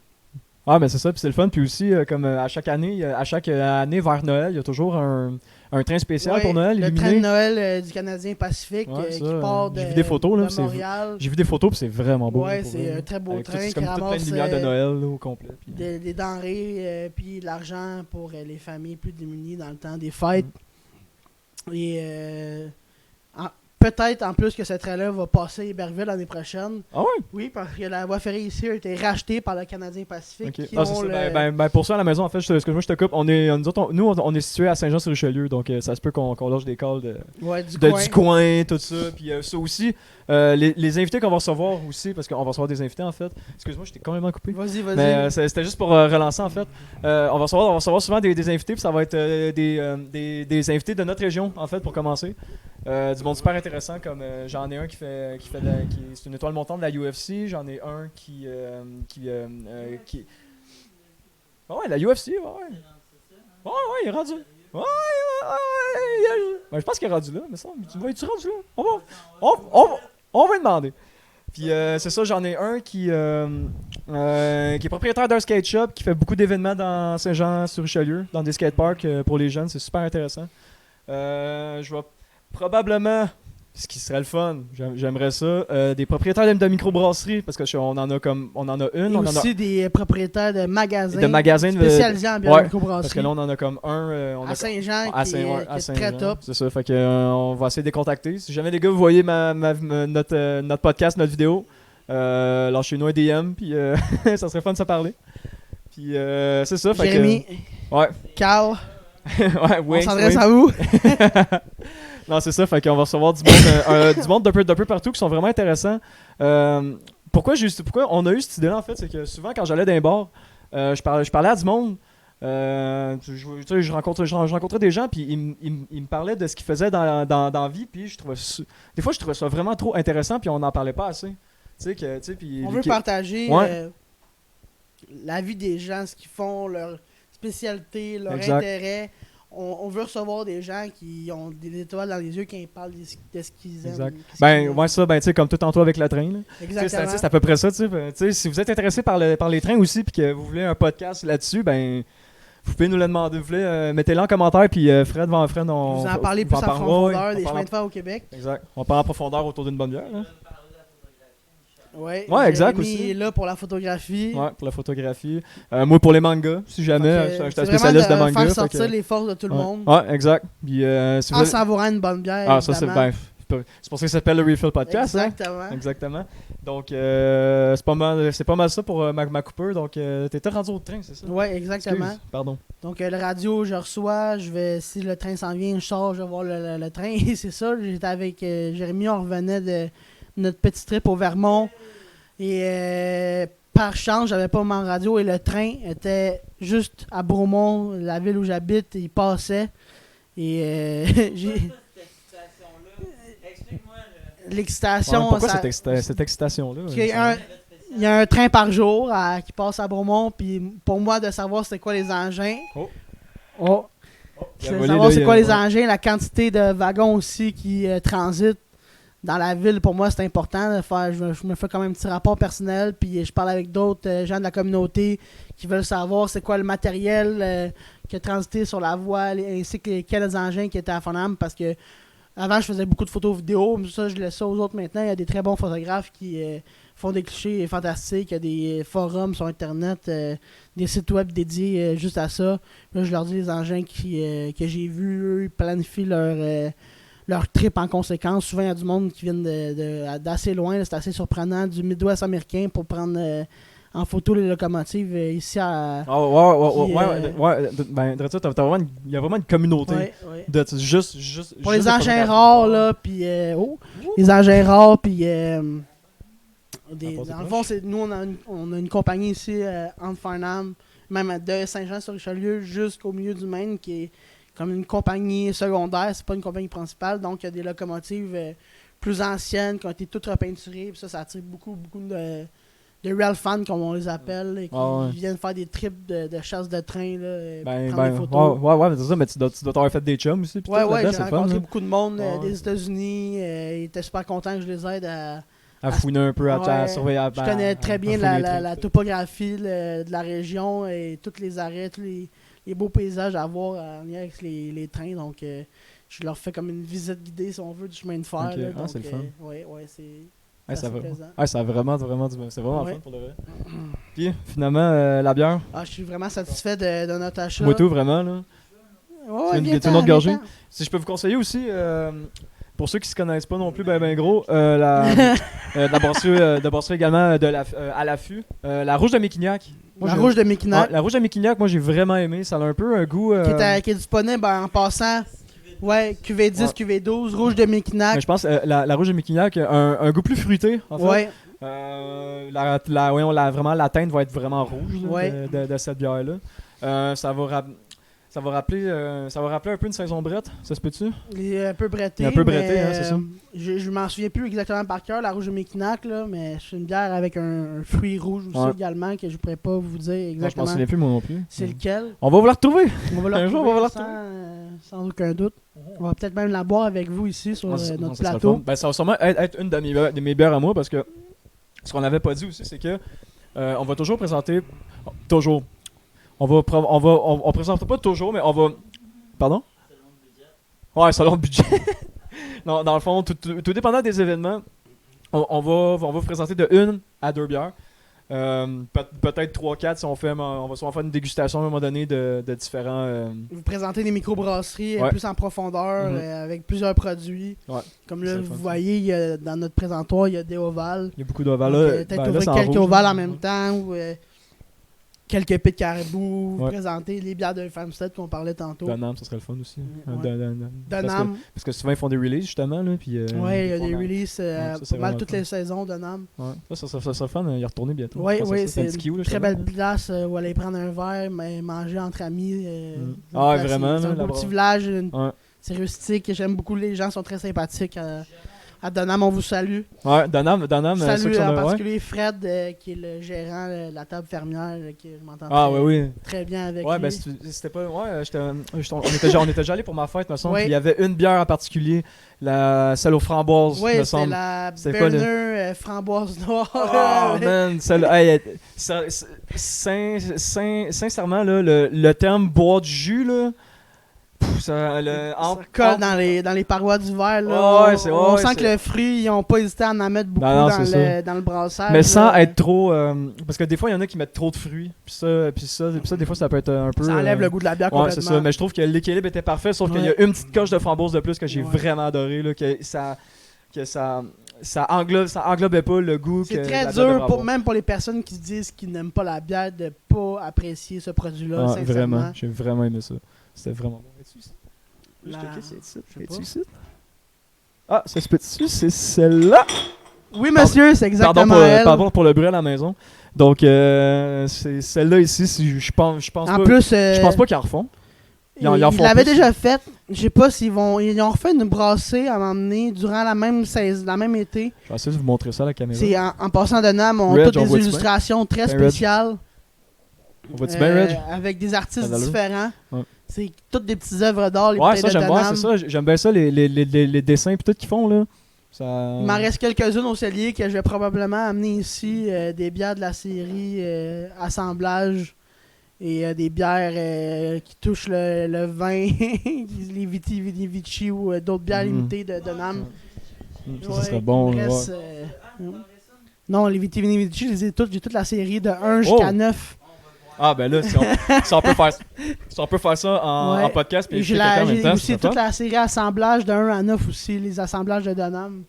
Speaker 1: Ah, ben c'est ça, puis c'est le fun. Puis aussi, comme à chaque année vers Noël, il y a toujours un train spécial
Speaker 2: Ouais,
Speaker 1: pour Noël,
Speaker 2: le train de
Speaker 1: illuminé.
Speaker 2: Noël du Canadien Pacifique
Speaker 1: Ouais,
Speaker 2: qui
Speaker 1: ça,
Speaker 2: part de,
Speaker 1: j'ai vu des photos, là,
Speaker 2: de
Speaker 1: c'est-
Speaker 2: Montréal.
Speaker 1: J'ai vu des photos, puis c'est vraiment beau.
Speaker 2: Ouais,
Speaker 1: pour
Speaker 2: c'est
Speaker 1: vrai.
Speaker 2: un très beau
Speaker 1: Avec
Speaker 2: train
Speaker 1: c'est
Speaker 2: qui
Speaker 1: comme toute plein de
Speaker 2: ramasse
Speaker 1: lumière de Noël là, au complet. Puis-
Speaker 2: des denrées puis de l'argent pour les familles plus démunies dans le temps des fêtes. Et peut-être en plus que ce train-là va passer à Iberville l'année prochaine.
Speaker 1: Ah ouais?
Speaker 2: Oui, parce que la voie ferrée ici a été rachetée par le Canadien Pacifique.
Speaker 1: Ok.
Speaker 2: Qui
Speaker 1: Ah, c'est
Speaker 2: ont
Speaker 1: ça.
Speaker 2: le-
Speaker 1: Ben, pour ça, à la maison, en fait, excuse-moi, je te coupe. On est situé à Saint-Jean-sur-Richelieu, donc ça se peut qu'on lâche des calls
Speaker 2: Ouais, du
Speaker 1: du
Speaker 2: coin.
Speaker 1: coin, tout ça. Puis ça aussi, les invités qu'on va recevoir aussi, parce qu'on va recevoir des invités, en fait. Excuse-moi, je t'ai complètement coupé.
Speaker 2: Vas-y, vas-y.
Speaker 1: Mais c'était juste pour relancer en fait. On va recevoir souvent des invités, puis ça va être des invités de notre région en fait pour commencer. Du monde super intéressant comme j'en ai un qui c'est une étoile montante de la UFC. J'en ai un qui Ah ouais, la UFC, ouais. Ouais, il est rendu. Ouais. Ben, je pense qu'il est rendu là, mais ça, tu vas être rendu là. On va lui demander. Puis c'est ça, j'en ai un qui est propriétaire d'un skate shop, qui fait beaucoup d'événements dans Saint-Jean-sur-Richelieu, dans des skateparks pour les jeunes, c'est super intéressant. Je vais probablement, ce qui serait le fun, j'aimerais ça, des propriétaires de microbrasseries, parce que on en a une.
Speaker 2: Et
Speaker 1: On en a
Speaker 2: aussi des propriétaires de magasins,
Speaker 1: de
Speaker 2: spécialisés en bière
Speaker 1: ouais,
Speaker 2: microbrasserie.
Speaker 1: parce que là, on en a comme un.
Speaker 2: À Saint-Jean,
Speaker 1: à
Speaker 2: qui est très top.
Speaker 1: C'est ça, fait que on va essayer de les contacter. Si jamais les gars, vous voyez notre podcast, notre vidéo, lâchez-nous un DM, puis ça serait fun de se parler. Puis c'est ça, fait
Speaker 2: Jérémy,
Speaker 1: que... Ouais.
Speaker 2: Carl,
Speaker 1: Ouais,
Speaker 2: on s'adresse à vous.
Speaker 1: Non, c'est ça, fait qu'on va recevoir du monde, du monde d'un peu partout qui sont vraiment intéressants. Pourquoi on a eu cette idée-là, en fait, c'est que souvent, quand j'allais dans les bars, je parlais à du monde. Je rencontrais des gens, puis ils me parlaient de ce qu'ils faisaient dans la vie, puis des fois, je trouvais ça vraiment trop intéressant, puis on n'en parlait pas assez.
Speaker 2: On veut partager
Speaker 1: Ouais.
Speaker 2: la vie des gens, ce qu'ils font, leur spécialité, leur
Speaker 1: Exact.
Speaker 2: intérêt. On veut recevoir des gens qui ont des étoiles dans les yeux, qui parlent de ce qu'ils aiment.
Speaker 1: Exact.
Speaker 2: qu'est-ce qu'ils aiment.
Speaker 1: Ouais, ça, tu sais, comme tout tantôt avec le train, là.
Speaker 2: Exactement.
Speaker 1: C'est à peu près ça, tu sais. Si vous êtes intéressé par les trains aussi, puis que vous voulez un podcast là-dessus, ben, vous pouvez nous le demander. Vous voulez, mettez-le en commentaire, puis Fred, on
Speaker 2: Vous en parlez
Speaker 1: va
Speaker 2: plus
Speaker 1: en
Speaker 2: en
Speaker 1: par-
Speaker 2: profondeur
Speaker 1: ouais,
Speaker 2: des
Speaker 1: on
Speaker 2: chemins
Speaker 1: parle
Speaker 2: de fer au Québec.
Speaker 1: Exact. On parle en profondeur autour d'une bonne bière, là.
Speaker 2: Ouais,
Speaker 1: exact
Speaker 2: Jérémy
Speaker 1: aussi.
Speaker 2: est là pour la photographie.
Speaker 1: Ouais, pour la photographie. Moi, pour les mangas, si jamais. Je suis un spécialiste de manga.
Speaker 2: Faire
Speaker 1: fait
Speaker 2: sortir
Speaker 1: que-
Speaker 2: les forces de tout le
Speaker 1: ouais.
Speaker 2: monde.
Speaker 1: Ouais, exact. Puis, si vous
Speaker 2: En
Speaker 1: avez-
Speaker 2: savourant une bonne bière.
Speaker 1: Ah, ça, c'est
Speaker 2: évidemment.
Speaker 1: c'est pour ça que ça s'appelle le Refill Podcast, hein?
Speaker 2: Exactement.
Speaker 1: Exactement. Donc, c'est pas mal ça pour ma Cooper. Donc, t'étais rendu au train, c'est ça?
Speaker 2: Ouais, exactement.
Speaker 1: Excuse, pardon.
Speaker 2: Donc, le radio, je reçois. Si le train s'en vient, je sors, je vais voir le train. Et c'est ça. J'étais avec Jérémy, on revenait de notre petit trip au Vermont. Et par chance, j'avais pas mon radio et le train était juste à Bromont, la ville où j'habite. Il passait. Et j'ai. L'excitation.
Speaker 1: Pourquoi
Speaker 2: ça-
Speaker 1: cette excitation-là?
Speaker 2: Il y a un train par jour qui passe à Bromont, puis pour moi, de savoir c'est quoi les engins.
Speaker 1: Oh.
Speaker 2: Oh.
Speaker 1: Il a
Speaker 2: De
Speaker 1: volé,
Speaker 2: savoir
Speaker 1: là,
Speaker 2: c'est quoi
Speaker 1: il a-
Speaker 2: les engins, la quantité de wagons aussi qui transitent dans la ville, pour moi, c'est important de faire. Je me fais quand même un petit rapport personnel, puis je parle avec d'autres gens de la communauté qui veulent savoir c'est quoi le matériel qui a transité sur la voie, ainsi que quels engins qui étaient à Fonam, parce que avant, je faisais beaucoup de photos vidéo, mais ça, je laisse ça aux autres maintenant. Il y a des très bons photographes qui font des clichés fantastiques. Il y a des forums sur Internet, des sites web dédiés juste à ça. Là, je leur dis les engins que j'ai vus. Eux, ils planifient leur trip en conséquence. Souvent, il y a du monde qui vient d'assez loin. là. C'est assez surprenant. Du Midwest américain pour prendre en photo les locomotives ici à...
Speaker 1: Oh,
Speaker 2: Qui,
Speaker 1: ben, il y a vraiment une communauté.
Speaker 2: Ouais, ouais.
Speaker 1: De, juste
Speaker 2: Pour
Speaker 1: juste
Speaker 2: les
Speaker 1: de
Speaker 2: engins
Speaker 1: photographes.
Speaker 2: rares, là, puis les engins rares, puis
Speaker 1: N'importe
Speaker 2: dans le
Speaker 1: quoi.
Speaker 2: fond, nous, on a une compagnie ici, entre Farnham, même de Saint-Jean-sur-Richelieu jusqu'au milieu du Maine, qui est comme une compagnie secondaire, c'est pas une compagnie principale, donc il y a des locomotives plus anciennes qui ont été toutes repeinturées, puis ça attire beaucoup de real fans, comme on les appelle, et qui
Speaker 1: Ouais.
Speaker 2: viennent faire des trips de chasse de train, là,
Speaker 1: Ben,
Speaker 2: prendre des photos.
Speaker 1: ouais, mais c'est ça, mais tu dois avoir fait des chums aussi. puis
Speaker 2: Ouais,
Speaker 1: tout,
Speaker 2: ouais,
Speaker 1: là-dedans,
Speaker 2: j'ai
Speaker 1: c'est le fun,
Speaker 2: rencontré
Speaker 1: là.
Speaker 2: beaucoup de monde
Speaker 1: Ouais.
Speaker 2: des États-Unis. Ils étaient super contents que je les aide
Speaker 1: À fouiner un peu, à
Speaker 2: Ouais,
Speaker 1: surveiller.
Speaker 2: Je connais très bien
Speaker 1: fouiner les
Speaker 2: la
Speaker 1: trucs.
Speaker 2: topographie de la région et tous les arrêts, tous les beaux paysages à voir en lien avec les trains. Donc, je leur fais comme une visite guidée, si on veut, du chemin de fer.
Speaker 1: Ok.
Speaker 2: là.
Speaker 1: Ah,
Speaker 2: Donc,
Speaker 1: c'est le fun.
Speaker 2: ouais, c'est
Speaker 1: Ouais, ça
Speaker 2: assez
Speaker 1: va.
Speaker 2: plaisant.
Speaker 1: Ouais, ça a vraiment c'est vraiment
Speaker 2: Ouais.
Speaker 1: fun pour le vrai. Puis, finalement, la bière.
Speaker 2: Ah, je suis vraiment satisfait de notre achat.
Speaker 1: Moi tout, vraiment, là.
Speaker 2: Ouais,
Speaker 1: une-
Speaker 2: viens-t'en,
Speaker 1: une autre gorgée?
Speaker 2: viens-t'en.
Speaker 1: Si je peux vous conseiller aussi, pour ceux qui se connaissent pas non plus, ben gros, la brasserie également à l'affût. La Rouge de Méquignac. Moi,
Speaker 2: La
Speaker 1: j'ai-
Speaker 2: rouge de Méquinac,
Speaker 1: Ouais, la Rouge de Méquignac, moi j'ai vraiment aimé. Ça a un peu un goût.
Speaker 2: qui est disponible en passant. Ouais, QV10,
Speaker 1: Ouais.
Speaker 2: QV12, rouge de Méquinac.
Speaker 1: mais je pense la Rouge de Méquignac a un goût plus fruité, en fait.
Speaker 2: Ouais,
Speaker 1: Vraiment, la teinte va être vraiment rouge là,
Speaker 2: Ouais.
Speaker 1: de cette bière-là. Ça va rappeler un peu une saison brette, ça se peut-tu?
Speaker 2: il est un peu bretté.
Speaker 1: Il est un peu bretté,
Speaker 2: mais,
Speaker 1: hein, c'est ça.
Speaker 2: Je m'en souviens plus exactement par cœur, la rouge de Méquinac, là, mais c'est une bière avec un fruit rouge aussi
Speaker 1: Ouais.
Speaker 2: également, que je pourrais pas vous dire
Speaker 1: Moi, je m'en
Speaker 2: exactement
Speaker 1: souviens plus, moi non plus.
Speaker 2: c'est lequel.
Speaker 1: On va vous la retrouver!
Speaker 2: On va
Speaker 1: Un jour, on va la
Speaker 2: sans aucun doute. On va peut-être même la boire avec vous ici sur
Speaker 1: Non,
Speaker 2: notre
Speaker 1: ça serait
Speaker 2: plateau.
Speaker 1: le fun. Ben, ça va sûrement être une de mes bières à moi parce que ce qu'on n'avait pas dit aussi, c'est que on va toujours présenter. Toujours. On présente pas toujours, mais on va. Pardon? Ouais, selon le budget. Non, dans le fond, tout dépendant des événements, on va vous présenter de 1 à 2 bières. Peut-être 3-4 si on fait, on va souvent faire une dégustation à un moment donné de différents.
Speaker 2: Vous présentez des microbrasseries
Speaker 1: Ouais.
Speaker 2: plus en profondeur,
Speaker 1: Mhm.
Speaker 2: avec plusieurs produits.
Speaker 1: Ouais.
Speaker 2: Comme là,
Speaker 1: C'est le
Speaker 2: vous
Speaker 1: fun.
Speaker 2: voyez, dans notre présentoir, il y a des ovales.
Speaker 1: Il y a beaucoup d'ovales.
Speaker 2: Donc,
Speaker 1: Là,
Speaker 2: peut-être
Speaker 1: ben, là,
Speaker 2: ouvrir
Speaker 1: c'est en
Speaker 2: quelques
Speaker 1: rouge,
Speaker 2: ovales
Speaker 1: là.
Speaker 2: en même temps ou quelques pets de caribou. Vous
Speaker 1: Ouais.
Speaker 2: présentez les bières de Farmstead qu'on parlait tantôt.
Speaker 1: Dunham, ça serait le fun aussi.
Speaker 2: Ouais.
Speaker 1: Dunham. Parce que souvent ils font des releases justement. Là, puis,
Speaker 2: Ouais, il y a
Speaker 1: ils font
Speaker 2: des
Speaker 1: la-
Speaker 2: releases
Speaker 1: ça, c'est
Speaker 2: pas mal
Speaker 1: vraiment
Speaker 2: toutes
Speaker 1: le
Speaker 2: les saisons de Nam.
Speaker 1: Ouais. Ça serait le fun, il est retourné bientôt.
Speaker 2: Oui,
Speaker 1: Je pense que
Speaker 2: oui,
Speaker 1: c'est un
Speaker 2: c'est
Speaker 1: petit kiou,
Speaker 2: une
Speaker 1: là,
Speaker 2: très
Speaker 1: justement,
Speaker 2: belle place où aller prendre un verre, mais manger entre amis.
Speaker 1: Ah,
Speaker 2: place,
Speaker 1: vraiment,
Speaker 2: C'est
Speaker 1: là,
Speaker 2: un beau
Speaker 1: là-bas.
Speaker 2: petit village,
Speaker 1: Ouais.
Speaker 2: c'est rustique. J'aime beaucoup, les gens sont très sympathiques. À Donham, on vous salue.
Speaker 1: Ouais, Dunham, ceux
Speaker 2: Salut
Speaker 1: qui sont
Speaker 2: en
Speaker 1: de- ouais.
Speaker 2: particulier Fred, qui est le gérant de la table fermière, qui je m'entends
Speaker 1: Ah,
Speaker 2: très,
Speaker 1: oui.
Speaker 2: très bien avec
Speaker 1: Ouais,
Speaker 2: lui.
Speaker 1: ben c'était pas. Ouais, on était déjà allé pour ma fête, me semble.
Speaker 2: Oui.
Speaker 1: Puis il y avait une bière en particulier, celle aux framboises,
Speaker 2: Oui,
Speaker 1: me
Speaker 2: c'est
Speaker 1: semble.
Speaker 2: la
Speaker 1: C'est quoi,
Speaker 2: Berner framboise noire.
Speaker 1: Oh man, sincèrement, là, le terme boire du jus, là. Pff,
Speaker 2: Ça colle dans les parois du verre.
Speaker 1: Ouais,
Speaker 2: Là.
Speaker 1: c'est-
Speaker 2: On
Speaker 1: ouais,
Speaker 2: sent
Speaker 1: c'est-
Speaker 2: que le fruit, ils n'ont pas hésité à en mettre beaucoup
Speaker 1: Non,
Speaker 2: dans,
Speaker 1: c'est
Speaker 2: dans le brassage.
Speaker 1: Mais sans
Speaker 2: là.
Speaker 1: être trop. Parce que des fois, il y en a qui mettent trop de fruits. Puis ça, des fois, ça peut être un peu.
Speaker 2: Ça enlève le goût de la bière
Speaker 1: Ouais,
Speaker 2: complètement.
Speaker 1: c'est ça. Mais je trouve que l'équilibre était parfait, sauf qu'il y a une petite coche de framboise de plus que j'ai
Speaker 2: Ouais.
Speaker 1: vraiment adoré. Là, ça englobait pas le goût que
Speaker 2: C'est très
Speaker 1: la bière devrait
Speaker 2: dur,
Speaker 1: avoir.
Speaker 2: même pour les personnes qui disent qu'ils n'aiment pas la bière, de pas apprécier ce produit-là,
Speaker 1: Ah,
Speaker 2: sincèrement.
Speaker 1: vraiment, j'ai vraiment aimé ça. C'était vraiment bon. Es-tu ici?
Speaker 2: La-
Speaker 1: Je checkais si elle est ici.
Speaker 2: je sais
Speaker 1: Es-tu
Speaker 2: pas.
Speaker 1: ici? Ah, ça se peut-tu? C'est celle-là!
Speaker 2: Oui, monsieur, c'est exactement elle.
Speaker 1: Pardon pour le bruit à la maison. Donc, c'est celle-là ici. Je pense
Speaker 2: En
Speaker 1: pas.
Speaker 2: plus,
Speaker 1: Je pense pas qu'ils en refont. Ils en font
Speaker 2: l'avaient
Speaker 1: plus.
Speaker 2: déjà fait. Je sais pas s'ils vont. Ils ont refait une brassée à m'emmener durant la même été.
Speaker 1: Je vais essayer de vous montrer ça à la caméra.
Speaker 2: C'est en passant de Nam, on
Speaker 1: Red,
Speaker 2: a toutes
Speaker 1: on
Speaker 2: des
Speaker 1: voit-tu
Speaker 2: illustrations très
Speaker 1: Ben, Red.
Speaker 2: spéciales.
Speaker 1: On voit-tu bien, Reg?
Speaker 2: Avec des artistes
Speaker 1: Ça a d'allure.
Speaker 2: différents.
Speaker 1: Ouais.
Speaker 2: C'est toutes des petites œuvres d'art, les
Speaker 1: Ouais,
Speaker 2: bouteilles
Speaker 1: ça,
Speaker 2: de
Speaker 1: j'aime bien,
Speaker 2: Donham.
Speaker 1: c'est ça. J'aime bien ça, les dessins et tout qu'ils font, là. Ça...
Speaker 2: Il m'en reste quelques-unes au cellier que je vais probablement amener ici. Des bières de la série Assemblage et des bières qui touchent le vin, les Viti Vici ou d'autres bières
Speaker 1: Mhm.
Speaker 2: limitées de Donham.
Speaker 1: Ça serait bon,
Speaker 2: il me
Speaker 1: là,
Speaker 2: reste,
Speaker 1: ouais.
Speaker 2: non, les Viti Vici, je les ai toutes. J'ai toute la série de 1 jusqu'à
Speaker 1: Oh!
Speaker 2: 9.
Speaker 1: Ah, ben là, si on peut faire ça en,
Speaker 2: Ouais.
Speaker 1: en podcast puis
Speaker 2: Et j'ai
Speaker 1: écouter quelqu'un en même
Speaker 2: j'ai
Speaker 1: temps,
Speaker 2: aussi
Speaker 1: c'est
Speaker 2: toute
Speaker 1: fun.
Speaker 2: la série Assemblage de 1 à 9 aussi, les assemblages de Donham.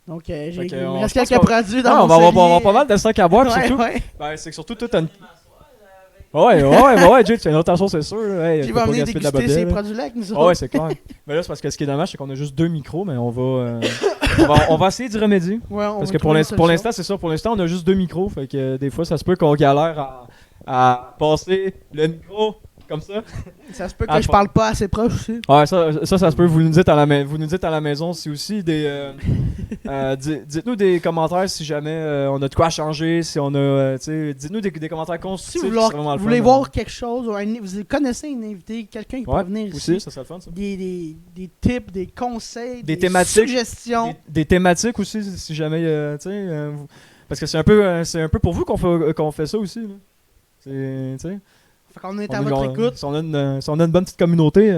Speaker 2: Donc, il
Speaker 1: Fait que,
Speaker 2: me
Speaker 1: on-
Speaker 2: reste
Speaker 1: je pense
Speaker 2: quelques
Speaker 1: qu'on-
Speaker 2: produits dans
Speaker 1: Ah,
Speaker 2: mon
Speaker 1: on va avoir
Speaker 2: cellier.
Speaker 1: pas mal de stock à boire, puis
Speaker 2: Ouais,
Speaker 1: surtout.
Speaker 2: ouais.
Speaker 1: Ben, c'est que surtout, tout un. Ouais, Jay, tu fais une attention, c'est sûr. Là. Hey,
Speaker 2: Qui
Speaker 1: faut
Speaker 2: va
Speaker 1: pas
Speaker 2: venir
Speaker 1: gaspiller de la
Speaker 2: déguster ces
Speaker 1: bobelle, là.
Speaker 2: produits-là avec nous
Speaker 1: Ah ouais,
Speaker 2: autres.
Speaker 1: c'est clair. Mais là, c'est parce que ce qui est dommage, c'est qu'on a juste 2 micros, mais on va essayer d'y remédier.
Speaker 2: Ouais, on
Speaker 1: Parce
Speaker 2: va
Speaker 1: que
Speaker 2: trouver une
Speaker 1: pour
Speaker 2: solution.
Speaker 1: l'instant, c'est ça. Pour l'instant, on a juste 2 micros. Fait que des fois, ça se peut qu'on galère à passer le micro comme ça.
Speaker 2: Ça se peut que
Speaker 1: Ah,
Speaker 2: je parle pas assez proche aussi.
Speaker 1: Ouais, ça se peut. Vous nous dites à la maison. C'est aussi des. Dites-nous des commentaires si jamais on a de quoi changer. Si on a. Dites-nous des commentaires
Speaker 2: Si
Speaker 1: constructifs.
Speaker 2: vous
Speaker 1: c'est vraiment le
Speaker 2: voulez
Speaker 1: fun,
Speaker 2: voir quelque chose, ou vous connaissez un invité, quelqu'un qui
Speaker 1: Ouais,
Speaker 2: peut venir
Speaker 1: aussi,
Speaker 2: ici,
Speaker 1: ça serait le fun, ça.
Speaker 2: des tips, des conseils,
Speaker 1: Des thématiques.
Speaker 2: suggestions.
Speaker 1: Des thématiques aussi, si jamais. Parce que c'est un peu pour vous qu'on fait ça aussi. Là. Tu sais.
Speaker 2: Fait qu'on est à votre écoute.
Speaker 1: Si on a une bonne petite communauté,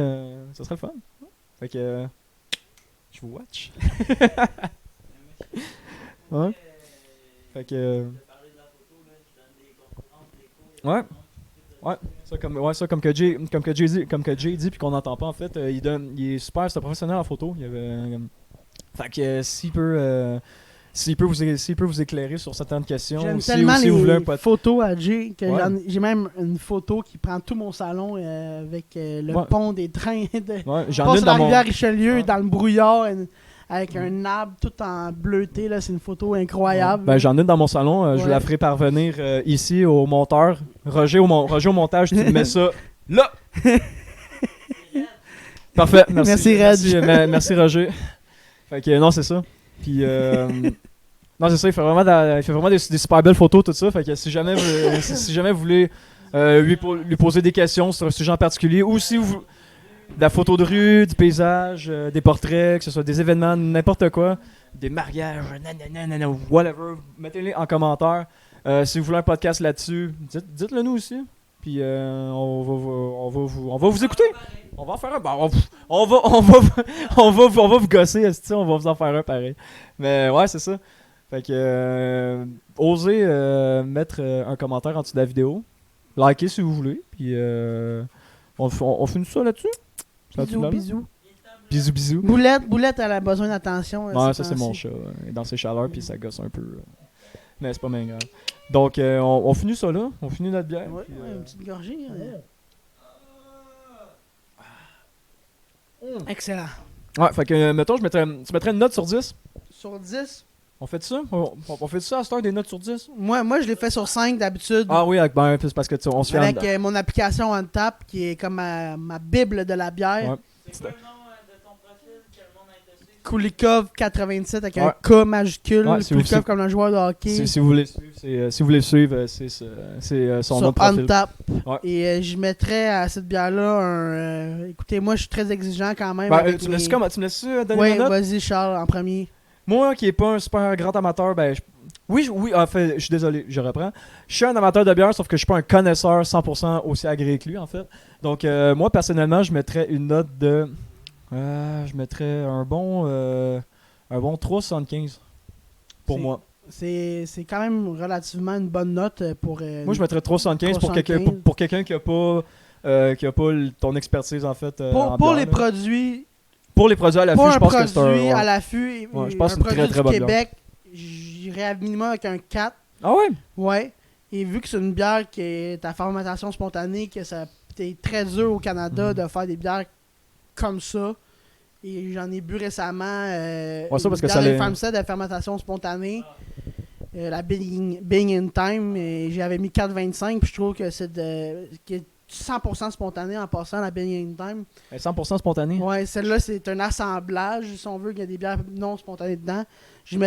Speaker 1: ça serait le fun. Fait que. Je vous watch. Ouais. Fait que. Ouais. Ça comme que Jay dit puis qu'on n'entend pas en fait, il est super, c'est un professionnel en photo. Fait que s'il peut vous éclairer sur certaines questions,
Speaker 2: J'aime
Speaker 1: si
Speaker 2: tellement
Speaker 1: vous voulez un
Speaker 2: les photos à Jay que
Speaker 1: Ouais.
Speaker 2: j'ai même une photo qui prend tout mon salon avec le
Speaker 1: Ouais.
Speaker 2: pont des trains de
Speaker 1: Ouais, j'en ai
Speaker 2: passe
Speaker 1: une
Speaker 2: la
Speaker 1: dans mon.
Speaker 2: rivière Richelieu
Speaker 1: Ouais.
Speaker 2: dans le brouillard avec un arbre tout en bleuté là, c'est une photo incroyable.
Speaker 1: Ben, j'en ai une dans mon salon. Je
Speaker 2: Ouais.
Speaker 1: la ferai parvenir ici au monteur. Roger au montage, tu me mets ça là. Parfait.
Speaker 2: Merci, Reg.
Speaker 1: Merci, Roger. Fait que non, c'est ça. Puis non, c'est ça. Il fait vraiment des super belles photos, tout ça. Fait que si jamais vous voulez lui poser des questions sur un sujet en particulier, ou si vous de la photo de rue, du paysage, des portraits, que ce soit des événements, n'importe quoi, des mariages, whatever, mettez-les en commentaire. Si vous voulez un podcast là-dessus, dites-le nous aussi. Puis on va vous écouter. On va en faire un. Bah, on va vous gosser, esti, on va vous en faire un pareil. Mais ouais, c'est ça. Fait que osez mettre un commentaire en dessous de la vidéo. Likez si vous voulez. Puis on finit ça là-dessus. Ça va-tu
Speaker 2: Bisous,
Speaker 1: mal?
Speaker 2: bisous.
Speaker 1: Bisous, bisous.
Speaker 2: Boulette, elle a besoin d'attention.
Speaker 1: Ouais,
Speaker 2: ces
Speaker 1: ça c'est mon
Speaker 2: temps-ci.
Speaker 1: chat. Il est dans ses chaleurs puis ça gosse un peu. Mais c'est pas bien grave. Donc on finit ça là. On finit notre bière.
Speaker 2: Ouais,
Speaker 1: puis,
Speaker 2: ouais, une petite gorgée. Excellent.
Speaker 1: Ouais, fait que mettons, tu mettrais une note sur 10.
Speaker 2: Sur 10,
Speaker 1: On fait ça? On fait ça à cette heure des notes sur 10?
Speaker 2: moi je l'ai fait sur 5 d'habitude.
Speaker 1: Ah oui, c'est parce que on se fait
Speaker 2: Avec mon application OnTap qui est comme ma bible de la bière.
Speaker 1: Ouais.
Speaker 3: C'est quoi le nom de ton profil que le monde a été suivre?
Speaker 2: Kulikov 87 avec un
Speaker 1: Ouais.
Speaker 2: K majuscule.
Speaker 1: Ouais, si
Speaker 2: Kulikov
Speaker 1: vous-
Speaker 2: comme un joueur de hockey.
Speaker 1: Si vous voulez le suivre, si vous voulez le suivre, c'est son nom
Speaker 2: Sur
Speaker 1: de profil.
Speaker 2: OnTap.
Speaker 1: Ouais.
Speaker 2: Et je mettrais à cette bière-là un. Écoutez, moi je suis très exigeant quand même.
Speaker 1: Ben,
Speaker 2: avec
Speaker 1: tu me laisses donner
Speaker 2: Ouais,
Speaker 1: ma note?
Speaker 2: vas-y Charles en premier.
Speaker 1: Moi, qui est pas un super grand amateur, oui, en fait, je suis désolé, je reprends. Je suis un amateur de bière, sauf que je suis pas un connaisseur 100% aussi agréé que lui, en fait. Donc, moi, personnellement, je mettrais une note de... je mettrais un bon 3,75 pour
Speaker 2: C'est-
Speaker 1: moi.
Speaker 2: C'est quand même relativement une bonne note pour.
Speaker 1: Moi, je mettrais 3,75 pour quelqu'un
Speaker 2: 3,75.
Speaker 1: pour quelqu'un qui a pas... ton expertise, en fait, en
Speaker 2: Pour
Speaker 1: bière,
Speaker 2: les
Speaker 1: là.
Speaker 2: produits,
Speaker 1: Pour les produits à l'affût,
Speaker 2: pour
Speaker 1: je
Speaker 2: un
Speaker 1: pense que c'est un...
Speaker 2: produit
Speaker 1: ouais.
Speaker 2: à l'affût,
Speaker 1: Ouais, je pense que
Speaker 2: un
Speaker 1: c'est une très,
Speaker 2: produit
Speaker 1: très
Speaker 2: du
Speaker 1: bonne
Speaker 2: Québec, j'irais à minimum avec un 4.
Speaker 1: Ah ouais?
Speaker 2: Ouais. Et vu que c'est une bière qui est à fermentation spontanée, que ça c'est très dur au Canada de faire des bières comme ça. Et j'en ai bu récemment.
Speaker 1: Ouais, ça, parce que
Speaker 2: une
Speaker 1: ça
Speaker 2: bière
Speaker 1: l'est-
Speaker 2: Farmstead de fermentation spontanée. La Being in Time. Et j'avais mis 4,25. Puis je trouve que c'est qui est 100% spontané en passant la Being in Time.
Speaker 1: 100% spontané.
Speaker 2: Ouais, celle-là, c'est un assemblage, si on veut, qu'il y a des bières non spontanées dedans. Je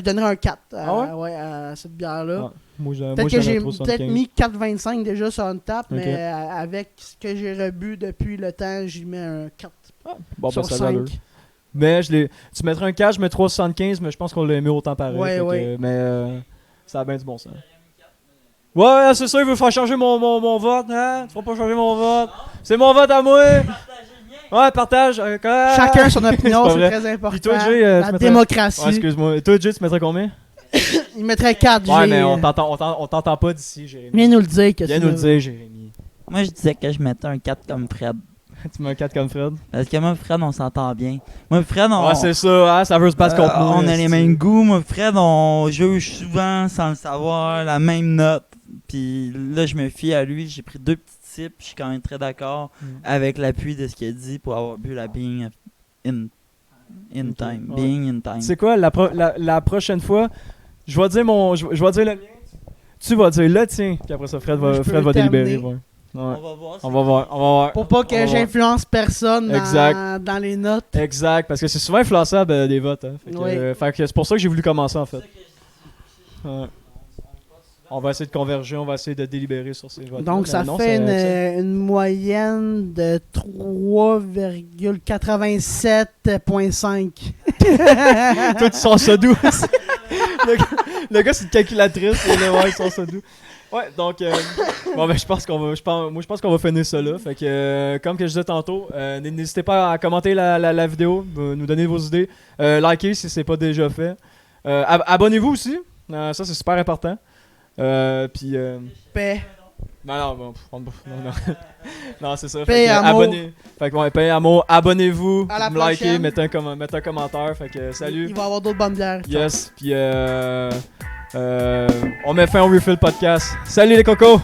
Speaker 2: donnerais un 4 à cette bière-là.
Speaker 1: Ah, moi,
Speaker 2: Peut-être que j'ai
Speaker 1: trop
Speaker 2: peut-être mis 4,25 déjà sur Untap,
Speaker 1: Ok.
Speaker 2: mais avec ce que j'ai rebu depuis le temps, j'y mets un 4
Speaker 1: Bon, ben,
Speaker 2: sur
Speaker 1: ça a
Speaker 2: 5.
Speaker 1: l'allure. Mais tu mettrais un 4, je mets 3,75, mais je pense qu'on l'a aimé autant pareil.
Speaker 2: Ouais,
Speaker 1: fait que,
Speaker 2: ouais.
Speaker 1: mais ça a bien du bon sens. Ouais, c'est ça, il veut faire changer mon vote, hein? Tu feras pas changer mon vote. C'est mon vote à moi! Ouais, partage.
Speaker 2: Chacun son opinion,
Speaker 1: pas
Speaker 2: c'est
Speaker 1: vrai.
Speaker 2: très important.
Speaker 1: Puis toi, Jay, tu
Speaker 2: La
Speaker 1: mettrais-
Speaker 2: démocratie.
Speaker 1: Ouais, excuse-moi. Et toi, Jay, tu mettrais combien?
Speaker 2: Il mettrait 4,
Speaker 1: Ouais,
Speaker 2: Jay.
Speaker 1: mais on t'entend pas d'ici, Jérémy.
Speaker 2: Viens nous le dire. Que
Speaker 1: Viens
Speaker 2: tu
Speaker 1: nous le
Speaker 2: veux.
Speaker 1: dire, Jérémy.
Speaker 3: Moi, je disais que je mettais un 4 comme Fred.
Speaker 1: Tu mets un 4 comme Fred?
Speaker 3: Parce que moi, Fred, on s'entend bien. Moi, Fred,
Speaker 1: Ouais, c'est ça, hein, ça veut se battre contre moi.
Speaker 3: on a les
Speaker 1: c'est-
Speaker 3: mêmes goûts. Moi, Fred, on juge souvent sans le savoir la même note. Puis là, je me fie à lui. J'ai pris 2 petits sips. Je suis quand même très d'accord avec l'appui de ce qu'il a dit pour avoir bu la Being in
Speaker 1: Ok,
Speaker 3: Time.
Speaker 1: ouais.
Speaker 3: Being in Time.
Speaker 1: C'est quoi, la prochaine fois, je vais dire je vais dire le mien, tu vas dire le tien, puis après ça, Fred
Speaker 2: Moi,
Speaker 1: va,
Speaker 2: je peux
Speaker 1: Fred va
Speaker 2: terminer.
Speaker 1: délibérer. Ouais. Ouais.
Speaker 3: On va voir.
Speaker 1: On va voir.
Speaker 2: Pour pas
Speaker 1: On
Speaker 2: que
Speaker 1: va voir.
Speaker 2: j'influence personne
Speaker 1: Exact.
Speaker 2: dans les notes.
Speaker 1: Exact, parce que c'est souvent influençable des votes. Hein.
Speaker 2: Oui.
Speaker 1: Fait que c'est pour ça que j'ai voulu commencer en fait. Ouais. On va essayer de converger, on va essayer de délibérer sur ces votes.
Speaker 2: Donc, ça fait une moyenne de 3,87,5.
Speaker 1: Toi, tu sens ça d'où? le gars, c'est une calculatrice. Et là, ouais, il sent ça d'où? Ouais, donc, bon, ben, je pense qu'on va finir ça là. Fait que, comme que je disais tantôt, n'hésitez pas à commenter la vidéo, nous donner vos idées. Likez si c'est pas déjà fait. Abonnez-vous aussi. Ça, c'est super important. Puis,
Speaker 2: Paix.
Speaker 1: non, non, c'est ça.
Speaker 2: Paix,
Speaker 1: Fait que,
Speaker 2: amour.
Speaker 1: Fait que, ouais, paix, amour. Abonnez-vous,
Speaker 2: À la
Speaker 1: likez,
Speaker 2: prochaine.
Speaker 1: mettez un commentaire. Fait que, salut.
Speaker 2: Il va y avoir d'autres bonnes bières.
Speaker 1: Yes, puis on met fin au Refill Podcast. Salut les cocos!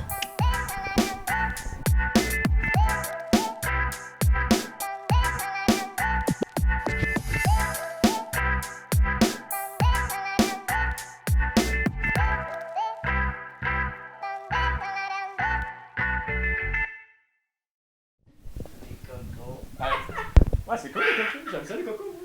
Speaker 1: Ouais, c'est cool les cocos, j'aime ça les cocos.